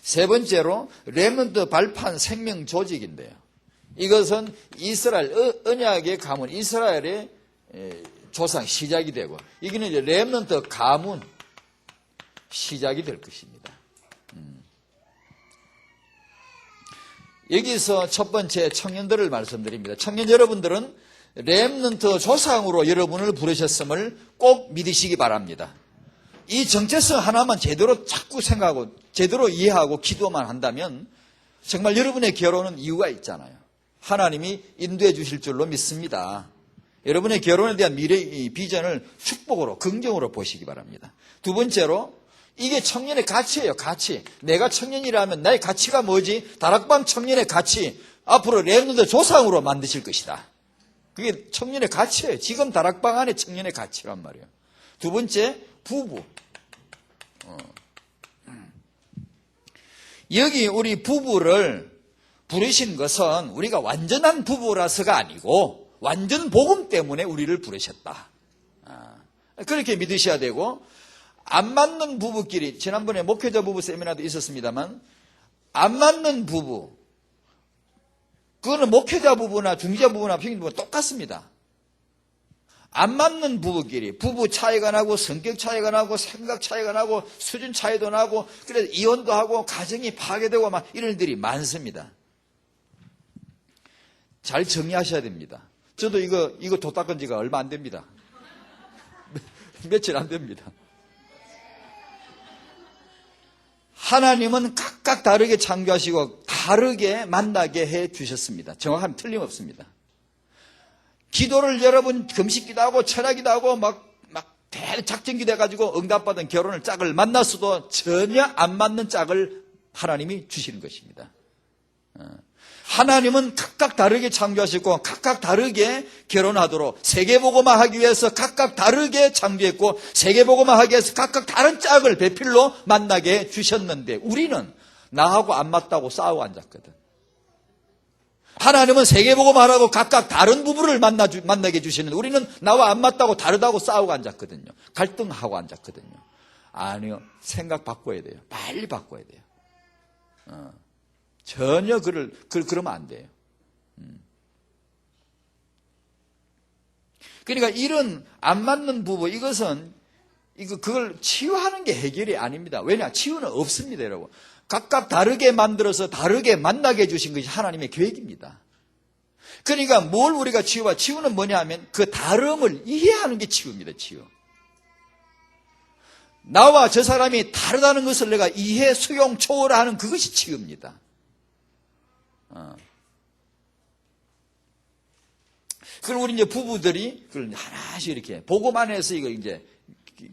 Speaker 3: 세 번째로 렘넌트 발판 생명 조직인데요. 이것은 이스라엘 언약의 가문, 이스라엘의 조상 시작이 되고 이거는 이제 렘넌트 가문 시작이 될 것입니다. 여기서 첫 번째 청년들을 말씀드립니다. 청년 여러분들은 렘넌트 조상으로 여러분을 부르셨음을 꼭 믿으시기 바랍니다. 이 정체성 하나만 제대로 자꾸 생각하고 제대로 이해하고 기도만 한다면 정말 여러분의 결혼은 이유가 있잖아요. 하나님이 인도해 주실 줄로 믿습니다. 여러분의 결혼에 대한 미래의 비전을 축복으로 긍정으로 보시기 바랍니다. 두 번째로 이게 청년의 가치예요. 가치. 내가 청년이라면 나의 가치가 뭐지? 다락방 청년의 가치. 앞으로 렘넌트 조상으로 만드실 것이다. 그게 청년의 가치예요. 지금 다락방 안에 청년의 가치란 말이에요. 두 번째, 부부. 여기 우리 부부를 부르신 것은 우리가 완전한 부부라서가 아니고 완전 복음 때문에 우리를 부르셨다. 그렇게 믿으셔야 되고 안 맞는 부부끼리 지난번에 목회자 부부 세미나도 있었습니다만 안 맞는 부부 그거는 목회자 부부나 중지자 부부나 평균 부부가 똑같습니다. 안 맞는 부부끼리 부부 차이가 나고 성격 차이가 나고 생각 차이가 나고 수준 차이도 나고 그래서 이혼도 하고 가정이 파괴되고 막 이런 일들이 많습니다. 잘 정리하셔야 됩니다. 저도 이거 도 닦은 지가 얼마 안 됩니다. 며칠 안 됩니다. 하나님은 각각 다르게 창조하시고 다르게 만나게 해 주셨습니다. 정확하면 틀림없습니다. 기도를 여러분 금식기도 하고 철학기도 하고 막 대작전기 돼가지고 응답받은 결혼을 짝을 만났어도 전혀 안 맞는 짝을 하나님이 주시는 것입니다. 하나님은 각각 다르게 창조하셨고 각각 다르게 결혼하도록 세계복음화 하기 위해서 각각 다르게 창조했고 세계복음화 하기 위해서 각각 다른 짝을 배필로 만나게 주셨는데 우리는 나하고 안 맞다고 싸우고 앉았거든. 하나님은 세계복음화라고 각각 다른 부부를 만나게 주시는데 우리는 나와 안 맞다고 다르다고 싸우고 앉았거든요. 갈등하고 앉았거든요. 아니요. 생각 바꿔야 돼요. 빨리 바꿔야 돼요. 전혀 그러면 안 돼요. 그러니까 이런 안 맞는 부부, 그걸 치유하는 게 해결이 아닙니다. 왜냐? 치유는 없습니다, 여러분. 각각 다르게 만들어서 다르게 만나게 해주신 것이 하나님의 계획입니다. 그러니까 뭘 우리가 치유는 뭐냐 하면 그 다름을 이해하는 게 치유입니다, 치유. 나와 저 사람이 다르다는 것을 내가 이해, 수용, 초월하는 그것이 치유입니다. 그럼 우리 이제 부부들이 그걸 하나씩 이렇게 보고만 해서 이거 이제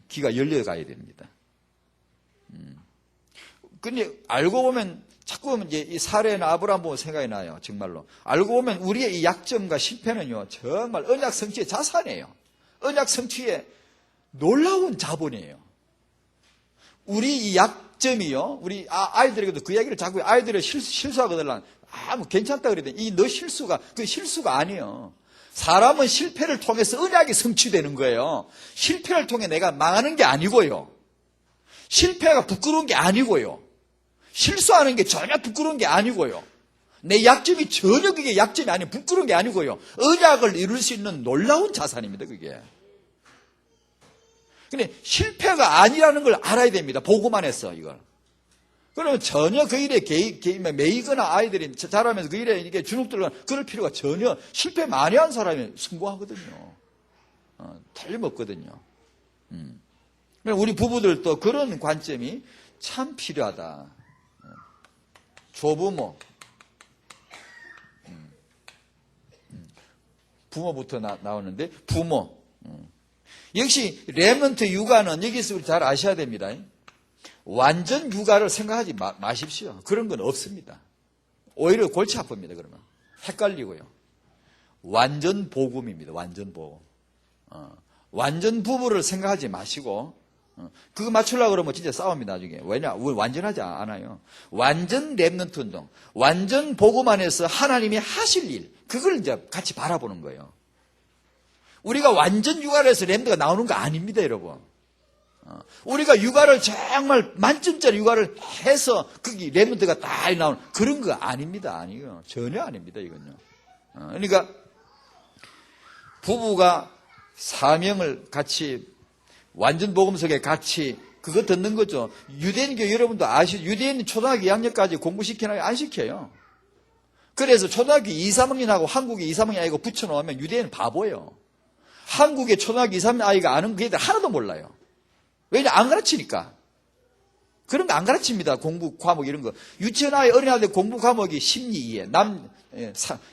Speaker 3: 귀가 열려가야 됩니다. 근데 알고 보면 자꾸 보면 이제 이 사례나 아브라함 보면 생각이 나요. 정말로. 알고 보면 우리의 이 약점과 실패는요, 정말 언약 성취의 자산이에요. 언약 성취의 놀라운 자본이에요. 우리 이 약점이요, 우리 아이들에게도 그 이야기를 자꾸 아이들이 실수하거든. 뭐 괜찮다 그러더니 이 너 실수가, 그 실수가 아니에요. 사람은 실패를 통해서 언약이 성취되는 거예요. 실패를 통해 내가 망하는 게 아니고요. 실패가 부끄러운 게 아니고요. 실수하는 게 전혀 부끄러운 게 아니고요. 내 약점이 전혀 그게 약점이 아니고 부끄러운 게 아니고요. 언약을 이룰 수 있는 놀라운 자산입니다, 그게. 근데 실패가 아니라는 걸 알아야 됩니다. 보고만 했어, 이걸. 그러면 전혀 그 일에 매이거나 아이들이 자라면서 그 일에 이게 주눅들거나 그럴 필요가 전혀, 실패 많이 한 사람이 성공하거든요. 틀림없거든요. 우리 부부들도 그런 관점이 참 필요하다. 조부모. 부모부터 나오는데, 부모. 역시 렘넌트 육아는 여기서 우리 잘 아셔야 됩니다. 완전 육아를 생각하지 마십시오. 그런 건 없습니다. 오히려 골치 아픕니다. 그러면 헷갈리고요. 완전 복음입니다. 완전 복음. 완전 부부를 생각하지 마시고 그거 맞추려고 그러면 진짜 싸웁니다. 나중에. 왜냐? 우리 완전하지 않아요. 완전 렘넌트 운동, 완전 복음 안에서 하나님이 하실 일, 그걸 이제 같이 바라보는 거예요. 우리가 완전 육아를 해서 렘넌트가 나오는 거 아닙니다, 여러분. 우리가 육아를 정말 만점짜리 육아를 해서 그게 렘넌트가 다 나오는 그런 거 아닙니다. 아니요. 전혀 아닙니다, 이건요. 그러니까 부부가 사명을 같이 완전 복음 속에 같이 그거 듣는 거죠. 유대인교 여러분도 아시죠? 유대인 초등학교 2학년까지 공부시키나요? 안 시켜요. 그래서 초등학교 2, 3학년하고 한국에 2, 3학년 아이가 붙여놓으면 유대인은 바보예요. 한국의 초등학교 2, 3학년 아이가 아는 그 애들 하나도 몰라요. 왜냐? 안 가르치니까. 그런 거 안 가르칩니다. 공부 과목 이런 거. 유치원 아이, 어린아이들 공부 과목이 심리 이해,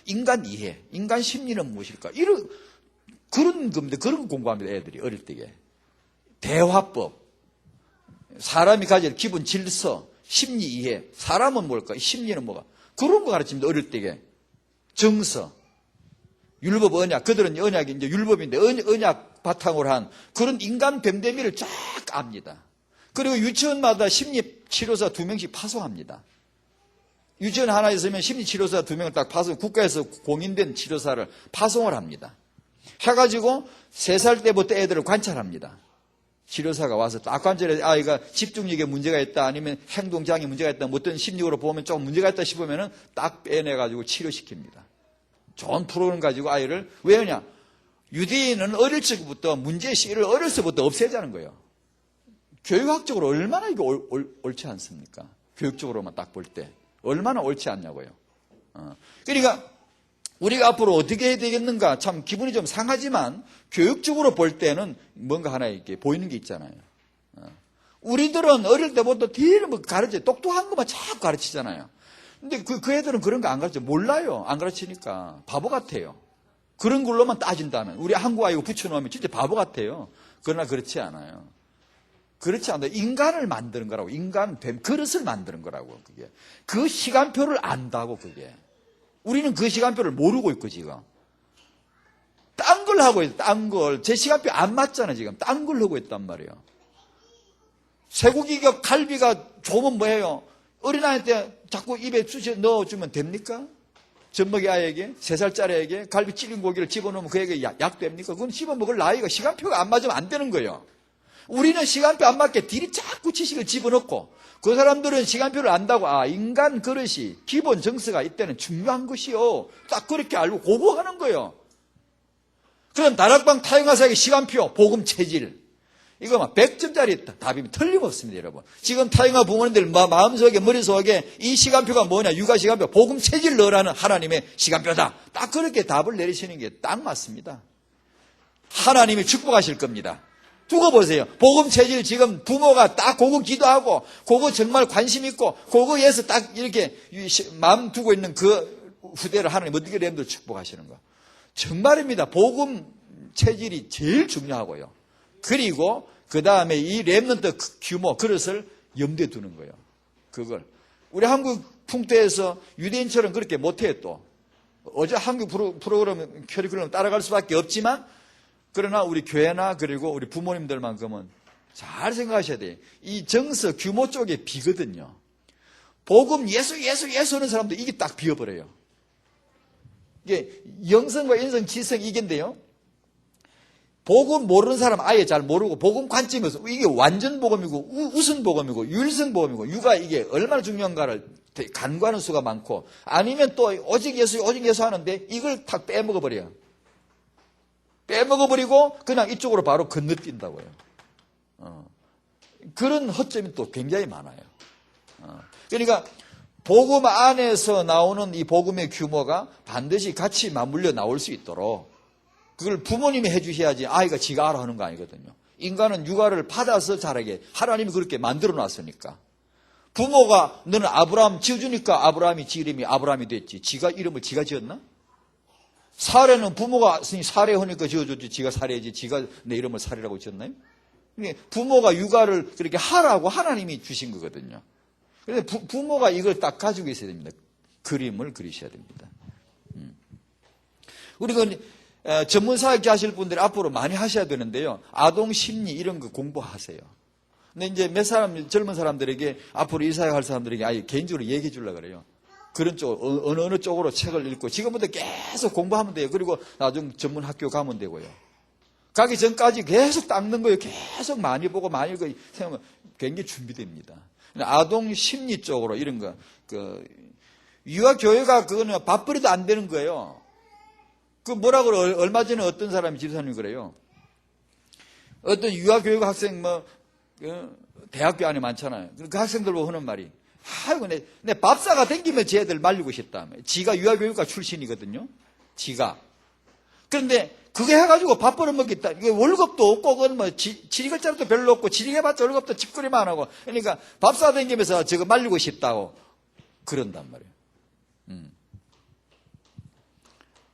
Speaker 3: 인간 이해, 인간 심리는 무엇일까? 그런 겁니다. 그런 거 공부합니다. 애들이 어릴 때에. 대화법, 사람이 가질 기본 질서, 심리 이해, 사람은 뭘까? 심리는 뭐가? 그런 거 가르칩니다. 어릴 때에. 정서, 율법, 언약. 그들은 언약이 이제 율법인데 언약 바탕으로 한 그런 인간 뱀대미를 쫙 압니다. 그리고 유치원마다 심리치료사 2명씩 파송합니다. 유치원 하나 있으면 심리치료사 2명을 딱 파송, 국가에서 공인된 치료사를 파송을 합니다. 해가지고 3살 때부터 애들을 관찰합니다. 치료사가 와서 딱 관찰해 아이가 집중력에 문제가 있다 아니면 행동장애 문제가 있다 어떤 심리적으로 보면 좀 문제가 있다 싶으면 딱 빼내가지고 치료시킵니다. 좋은 프로그램 가지고 아이를 왜냐? 유대인은 어릴 적부터 문제의식을 어릴 때부터 없애자는 거예요. 교육학적으로 얼마나 이게 옳지 않습니까? 교육적으로만 딱 볼 때 얼마나 옳지 않냐고요. 그러니까 우리가 앞으로 어떻게 해야 되겠는가 참 기분이 좀 상하지만 교육적으로 볼 때는 뭔가 하나 이렇게 보이는 게 있잖아요. 우리들은 어릴 때부터 뒤를 뭐 가르쳐 똑똑한 것만 자꾸 가르치잖아요. 근데 그 애들은 그런 거 안 가르쳐. 몰라요. 안 가르치니까. 바보 같아요. 그런 걸로만 따진다면. 우리 한국 아이고 붙여놓으면 진짜 바보 같아요. 그러나 그렇지 않아요. 그렇지 않아요. 인간을 만드는 거라고. 인간 뱀, 그릇을 만드는 거라고. 그게. 그 시간표를 안다고, 그게. 우리는 그 시간표를 모르고 있고, 지금. 딴 걸 하고 있어, 딴 걸. 제 시간표 안 맞잖아, 지금. 딴 걸 하고 있단 말이에요. 쇠고기가 갈비가 좋으면 뭐예요? 어린아이한테 자꾸 입에 쑤셔 넣어주면 됩니까? 젖먹이 아이에게, 3살짜리에게 갈비 찔린 고기를 집어넣으면 그에게 약 됩니까? 그건 씹어먹을 나이가 시간표가 안 맞으면 안 되는 거예요. 우리는 시간표 안 맞게 뒤리 자꾸 지식을 집어넣고 그 사람들은 시간표를 안다고 인간 그릇이 기본 정서가 이때는 중요한 것이요. 딱 그렇게 알고 그거 하는 거예요. 그럼 다락방 타영하사의 시간표, 복음 체질 이거 막 100점짜리 답이면 틀림없습니다, 여러분. 지금 타영아 부모님들 마음속에 머릿속에 이 시간표가 뭐냐, 육아 시간표, 복음 체질 넣으라는 하나님의 시간표다. 딱 그렇게 답을 내리시는 게 딱 맞습니다. 하나님이 축복하실 겁니다. 두고 보세요. 복음 체질 지금 부모가 딱 그거 기도하고 그거 정말 관심 있고 그거에서 딱 이렇게 마음 두고 있는 그 후대를 하나님 어떻게 렘들 축복하시는가. 정말입니다. 복음 체질이 제일 중요하고요. 그리고 그 다음에 이 렘넌트 규모 그릇을 염두에 두는 거예요. 그걸 우리 한국 풍토에서 유대인처럼 그렇게 못해 또 어제 한국 프로그램 커리큘럼 따라갈 수밖에 없지만 그러나 우리 교회나 그리고 우리 부모님들만큼은 잘 생각하셔야 돼요. 이 정서 규모 쪽에 비거든요. 복음 예수 하는 사람들 이게 딱 비어버려요. 이게 영성과 인성, 지성 이게인데요. 복음 모르는 사람 아예 잘 모르고 복음 관점에서 이게 완전 복음이고 우선 복음이고 유일성 복음이고 유가 이게 얼마나 중요한가를 간과하는 수가 많고 아니면 또 오직 예수 하는데 이걸 탁 빼먹어버려요. 빼먹어버리고 그냥 이쪽으로 바로 건너뛴다고요. 그런 허점이 또 굉장히 많아요. 그러니까 복음 안에서 나오는 이 복음의 규모가 반드시 같이 맞물려 나올 수 있도록 그걸 부모님이 해주셔야지 아이가 지가 알아 하는 거 아니거든요. 인간은 육아를 받아서 자라게 하나님이 그렇게 만들어 놨으니까. 부모가 너는 아브라함 지어주니까 아브라함이 지 이름이 아브라함이 됐지. 지가 이름을 지가 지었나? 사례는 부모가 사례하니까 지어줬지. 지가 사례지. 지가 내 이름을 사례라고 지었나요? 부모가 육아를 그렇게 하라고 하나님이 주신 거거든요. 그래서 부모가 이걸 딱 가지고 있어야 됩니다. 그림을 그리셔야 됩니다. 우리가 전문사학교 하실 분들이 앞으로 많이 하셔야 되는데요. 아동 심리 이런 거 공부하세요. 근데 이제 몇 사람, 젊은 사람들에게 앞으로 이 사회 할 사람들에게 아예 개인적으로 얘기해 주려고 그래요. 그런 쪽, 어느 쪽으로 책을 읽고 지금부터 계속 공부하면 돼요. 그리고 나중 전문 학교 가면 되고요. 가기 전까지 계속 닦는 거예요. 계속 많이 보고 많이 읽고 생각하면 굉장히 준비됩니다. 아동 심리 쪽으로 이런 거, 유아교회가 그거는 밥벌이도 안 되는 거예요. 그 뭐라고 얼마 전에 어떤 사람이 집사님이 그래요. 어떤 유아교육 학생 대학교 안에 많잖아요. 그 학생들 보고 하는 말이 아이고 내 밥사가 댕기면 쟤들 말리고 싶다. 지가 유아교육과 출신이거든요. 지가. 그런데 그게 해가지고 밥 벌어먹겠다. 이게 월급도 없고 그건 뭐 지리글자리도 별로 없고 지리해봤자 월급도 집거리만 안 하고 그러니까 밥사 댕기면서 저거 말리고 싶다고 그런단 말이에요.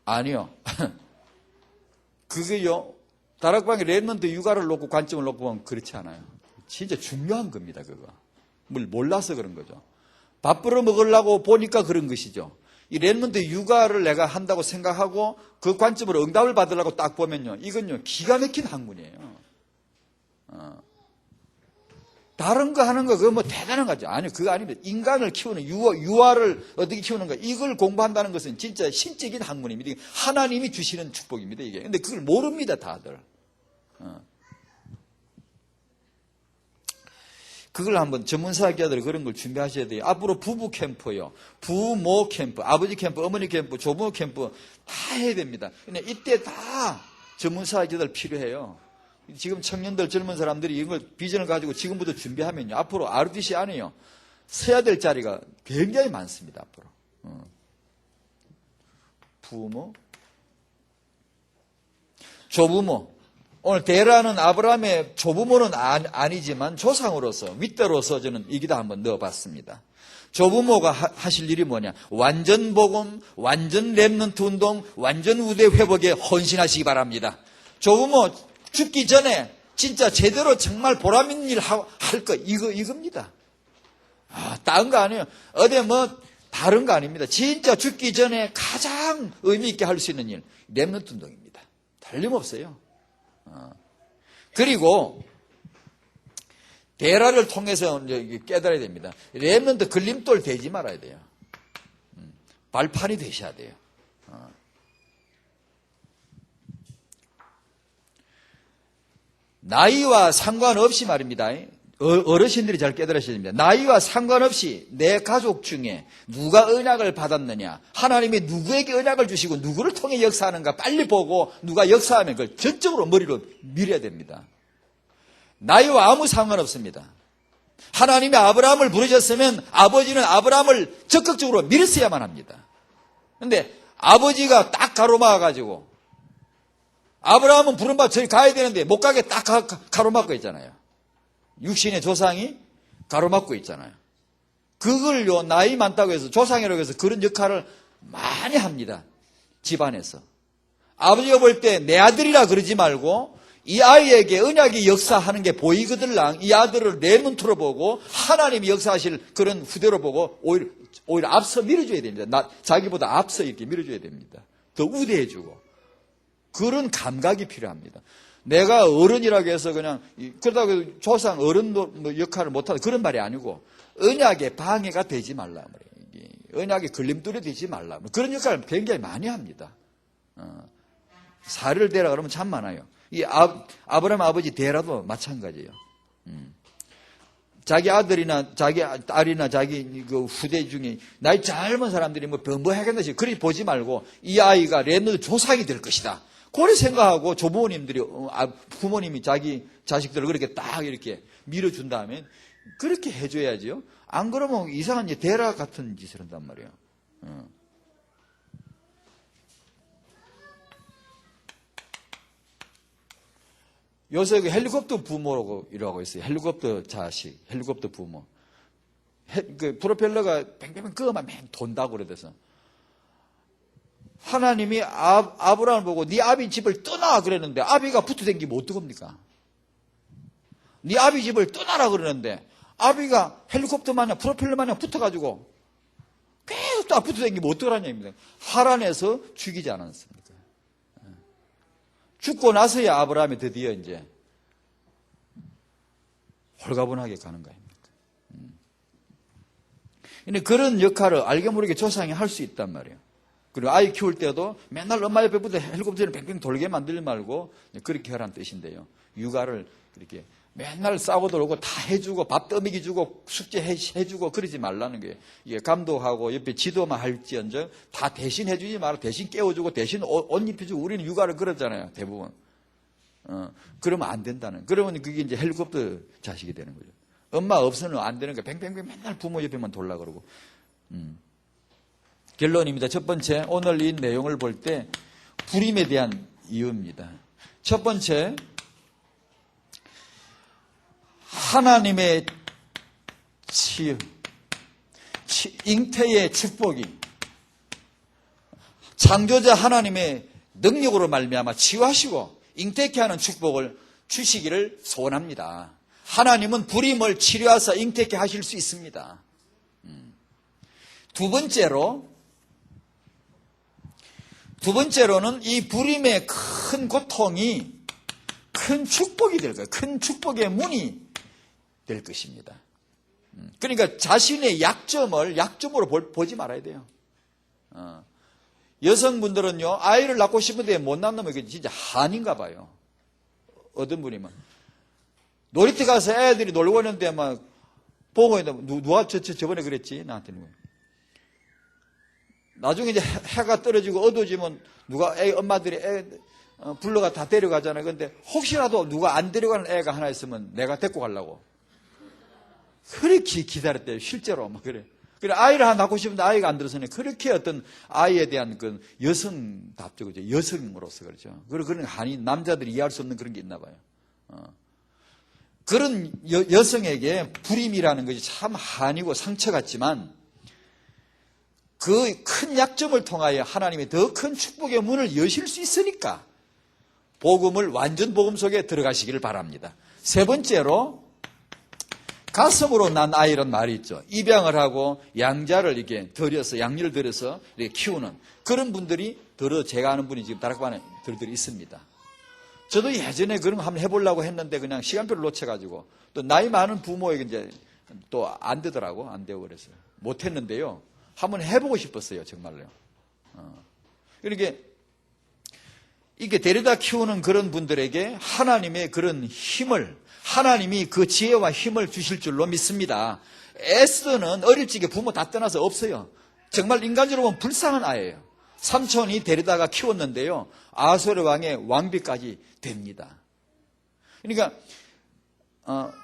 Speaker 3: 아니요. 그게요. 다락방에 렘넌트 육아를 놓고 관점을 놓고 보면 그렇지 않아요. 진짜 중요한 겁니다. 그거. 뭘 몰라서 그런 거죠. 밥 벌어 먹으려고 보니까 그런 것이죠. 이 렘넌트 육아를 내가 한다고 생각하고 그 관점으로 응답을 받으려고 딱 보면요. 이건요. 기가 막힌 학문이에요. 다른 거 하는 거 그거 뭐 대단한 거죠. 아니요. 그거 아닙니다. 인간을 키우는 유아를 어떻게 키우는가 이걸 공부한다는 것은 진짜 신적인 학문입니다. 하나님이 주시는 축복입니다. 이게. 근데 그걸 모릅니다. 다들. 그걸 한번 전문사학자들이 그런 걸 준비하셔야 돼요. 앞으로 부부 캠프요. 부모 캠프, 아버지 캠프, 어머니 캠프, 조부모 캠프 다 해야 됩니다. 근데 이때 다 전문사학자들 필요해요. 지금 청년들, 젊은 사람들이 이걸 비전을 가지고 지금부터 준비하면요. 앞으로 RDC 안에요. 서야 될 자리가 굉장히 많습니다. 앞으로. 부모, 조부모. 오늘 데라는 아브라함의 조부모는 아니지만 조상으로서 윗대로서 저는 여기다 한번 넣어봤습니다. 조부모가 하실 일이 뭐냐? 완전 복음, 완전 렘넌트 운동, 완전 우대 회복에 헌신하시기 바랍니다. 조부모 죽기 전에 진짜 제대로 정말 보람 있는 일 할 거 이겁니다. 다른 거 아니에요. 어디 뭐 다른 거 아닙니다. 진짜 죽기 전에 가장 의미 있게 할 수 있는 일 렘넌트 운동입니다. 틀림없어요. 그리고 데라를 통해서 깨달아야 됩니다. 렘넌트 걸림돌 되지 말아야 돼요. 발판이 되셔야 돼요. 나이와 상관없이 말입니다. 어르신들이 잘 깨달으셔야 됩니다. 나이와 상관없이 내 가족 중에 누가 언약을 받았느냐, 하나님이 누구에게 언약을 주시고 누구를 통해 역사하는가 빨리 보고 누가 역사하면 그걸 전적으로 머리로 밀어야 됩니다. 나이와 아무 상관없습니다. 하나님이 아브라함을 부르셨으면 아버지는 아브라함을 적극적으로 밀었어야만 합니다. 그런데 아버지가 딱 가로막아가지고 아브라함은 부름받아 저기 가야 되는데 못 가게 딱 가로막고 있잖아요. 육신의 조상이 가로막고 있잖아요. 그걸요, 나이 많다고 해서 조상이라고 해서 그런 역할을 많이 합니다. 집안에서. 아버지가 볼 때 내 아들이라 그러지 말고 이 아이에게 언약이 역사하는 게 보이거들랑 이 아들을 내 눈으로 보고 하나님이 역사하실 그런 후대로 보고 오히려 앞서 밀어줘야 됩니다. 자기보다 앞서 이렇게 밀어줘야 됩니다. 더 우대해주고. 그런 감각이 필요합니다. 내가 어른이라고 해서 그냥 그러다고 조상 어른 역할을 못하다 그런 말이 아니고 언약에 방해가 되지 말라 말이에요. 언약에 걸림돌이 되지 말라. 그런 역할을 굉장히 많이 합니다. 사례를 대라 그러면 참 많아요. 이 아브라함 아버지 데라도 마찬가지예요. 자기 아들이나 자기 딸이나 자기 그 후대 중에 나이 젊은 사람들이 뭐 하겠는지 그리 보지 말고 이 아이가 렘넌트 조상이 될 것이다. 그렇게 생각하고 조부모님들이 부모님이 자기 자식들을 그렇게 딱 이렇게 밀어준다면 그렇게 해줘야지요. 안 그러면 이상한 데라 같은 짓을 한단 말이에요. 요새 그 헬리콥터 부모라고 이러고 있어요. 헬리콥터 자식, 헬리콥터 부모. 그 프로펠러가 뱅뱅뱅 끄어만 맨 돈다고 그래서 하나님이 아브라함을 보고 네 아비 집을 떠나 그랬는데 아비가 붙어댕기면 어떡합니까? 네 아비 집을 떠나라 그러는데 아비가 헬리콥터 마냥 프로펠러 마냥 붙어가지고 계속 딱 붙어댕기면 어떡하라는 얘기입니다. 하란에서 죽이지 않았습니까? 죽고 나서야 아브라함이 드디어 이제 홀가분하게 가는 거입니다. 근데 그런 역할을 알게 모르게 조상이 할 수 있단 말이에요. 그리고 아이 키울 때도 맨날 엄마 옆에 붙어 헬리콥터를 뱅뱅 돌게 만들지 말고 그렇게 하라는 뜻인데요. 육아를 이렇게 맨날 싸고 들어오고 다 해주고 밥 떠먹이 주고 숙제 해주고 그러지 말라는 거예요. 이게 감독하고 옆에 지도만 할지언정 다 대신 해주지 말고 대신 깨워주고 대신 옷 입혀주고 우리는 육아를 그러잖아요. 대부분. 그러면 안 된다는. 그러면 그게 이제 헬리콥터 자식이 되는 거죠. 엄마 없으면 안 되는 거예요. 뱅뱅뱅 맨날 부모 옆에만 돌라 그러고. 결론입니다. 첫 번째, 오늘 이 내용을 볼 때 불임에 대한 이유입니다. 첫 번째, 하나님의 잉태의 축복이 창조자 하나님의 능력으로 말미암아 치유하시고 잉태케 하는 축복을 주시기를 소원합니다. 하나님은 불임을 치료하사 잉태케 하실 수 있습니다. 두 번째로는 이 불임의 큰 고통이 큰 축복이 될 거예요. 큰 축복의 문이 될 것입니다. 그러니까 자신의 약점을 약점으로 보지 말아야 돼요. 여성분들은요, 아이를 낳고 싶은데 못 낳는 게 진짜 한인가 봐요. 어떤 분이면. 놀이터 가서 애들이 놀고 있는데 막 보고 있는데, 누가 저번에 그랬지? 나한테는. 나중에 이제 해가 떨어지고 어두워지면 누가 엄마들이 불러가 다 데려가잖아요. 근데 혹시라도 누가 안 데려가는 애가 하나 있으면 내가 데리고 가려고. 그렇게 기다렸대요. 실제로. 막 그래. 그래, 아이를 하나 낳고 싶은데 아이가 안 들어서네. 그렇게 어떤 아이에 대한 그 여성답죠. 그죠? 여성으로서 그렇죠. 그런 한인, 남자들이 이해할 수 없는 그런 게 있나 봐요. 그런 여성에게 불임이라는 것이 참 한이고 상처 같지만 그 큰 약점을 통하여 하나님이 더 큰 축복의 문을 여실 수 있으니까 복음을 완전 복음 속에 들어가시기를 바랍니다. 세 번째로 가슴으로 난 아이란 말이 있죠. 입양을 하고 양자를 이렇게 들여서 양리를 들여서 이렇게 키우는 그런 분들이 제가 아는 분이 지금 다락방에 들들이 있습니다. 저도 예전에 그런 거 한번 해보려고 했는데 그냥 시간표를 놓쳐가지고 또 나이 많은 부모에게 이제 또 안 되더라고. 안 되고 그랬어요. 못했는데요. 한번 해보고 싶었어요. 정말로요. 그러니까 이게 데려다 키우는 그런 분들에게 하나님의 그런 힘을 하나님이 그 지혜와 힘을 주실 줄로 믿습니다. 에스더는 어릴 적에 부모 다 떠나서 없어요. 정말 인간적으로 보면 불쌍한 아이예요. 삼촌이 데려다가 키웠는데요. 아소르 왕의 왕비까지 됩니다. 그러니까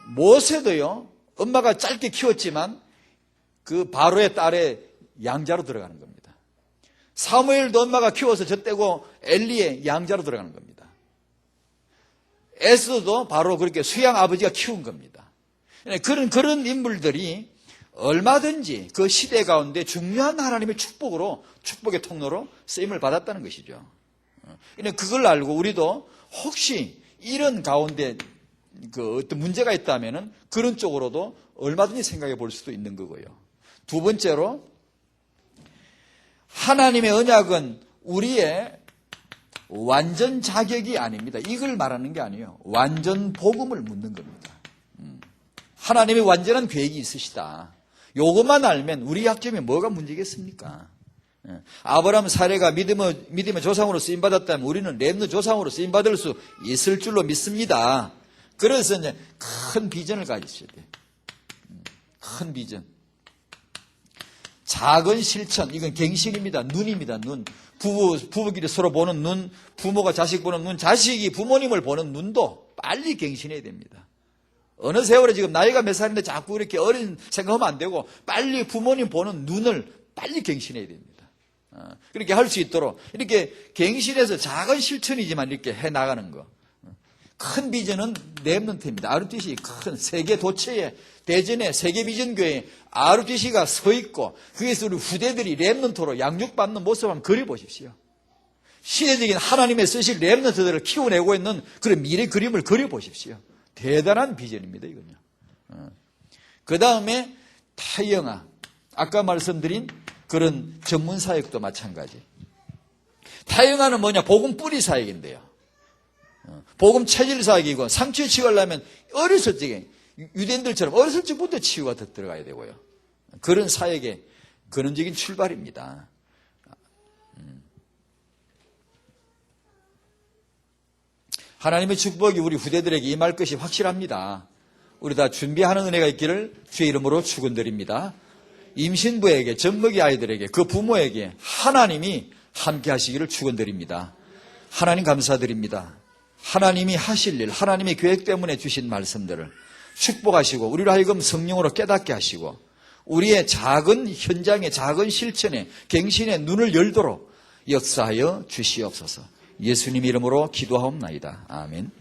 Speaker 3: 모세도요. 엄마가 짧게 키웠지만 그 바로의 딸의 양자로 들어가는 겁니다. 사무엘도 엄마가 키워서 젖대고 엘리의 양자로 들어가는 겁니다. 에스더도 바로 그렇게 수양 아버지가 키운 겁니다. 그런 인물들이 얼마든지 그 시대 가운데 중요한 하나님의 축복으로, 축복의 통로로 쓰임을 받았다는 것이죠. 그걸 알고 우리도 혹시 이런 가운데 그 어떤 문제가 있다면은 그런 쪽으로도 얼마든지 생각해 볼 수도 있는 거고요. 두 번째로, 하나님의 언약은 우리의 완전 자격이 아닙니다. 이걸 말하는 게 아니에요. 완전 복음을 묻는 겁니다. 하나님의 완전한 계획이 있으시다. 요것만 알면 우리 약점에 뭐가 문제겠습니까? 아브라함 사례가 믿음의 조상으로 쓰임받았다면 우리는 렘너 조상으로 쓰임받을 수 있을 줄로 믿습니다. 그래서 이제 큰 비전을 가지셔야 돼요. 큰 비전. 작은 실천, 이건 갱신입니다. 눈입니다. 눈. 부부끼리 서로 보는 눈, 부모가 자식 보는 눈, 자식이 부모님을 보는 눈도 빨리 갱신해야 됩니다. 어느 세월에 지금 나이가 몇 살인데 자꾸 이렇게 어린 생각하면 안 되고 빨리 부모님 보는 눈을 빨리 갱신해야 됩니다. 그렇게 할 수 있도록 이렇게 갱신해서 작은 실천이지만 이렇게 해나가는 거. 큰 비전은 렘넌트입니다. RUTC 큰 세계 도처에 대전에 세계 비전 교회에 RUTC가 서 있고 거기서 우리 후대들이 렘넌트로 양육받는 모습 한번 그려보십시오. 시대적인 하나님의 쓰실 렘넌트들을 키워내고 있는 그런 미래 그림을 그려보십시오. 대단한 비전입니다, 이건요. 그 다음에 타영아. 아까 말씀드린 그런 전문 사역도 마찬가지. 타영아는 뭐냐? 복음 뿌리 사역인데요. 복음 체질 사역이고 상처 치유하려면 어렸을 적에 유대인들처럼 어렸을 적부터 치유가 더 들어가야 되고요. 그런 사역의 근원적인 출발입니다. 하나님의 축복이 우리 후대들에게 임할 것이 확실합니다. 우리 다 준비하는 은혜가 있기를 주의 이름으로 축원드립니다. 임신부에게, 젖먹이 아이들에게, 그 부모에게 하나님이 함께 하시기를 축원드립니다. 하나님 감사드립니다. 하나님이 하실 일, 하나님의 계획 때문에 주신 말씀들을 축복하시고 우리로 하여금 성령으로 깨닫게 하시고 우리의 작은 현장의 작은 실천에 갱신의 눈을 열도록 역사하여 주시옵소서. 예수님 이름으로 기도하옵나이다. 아멘.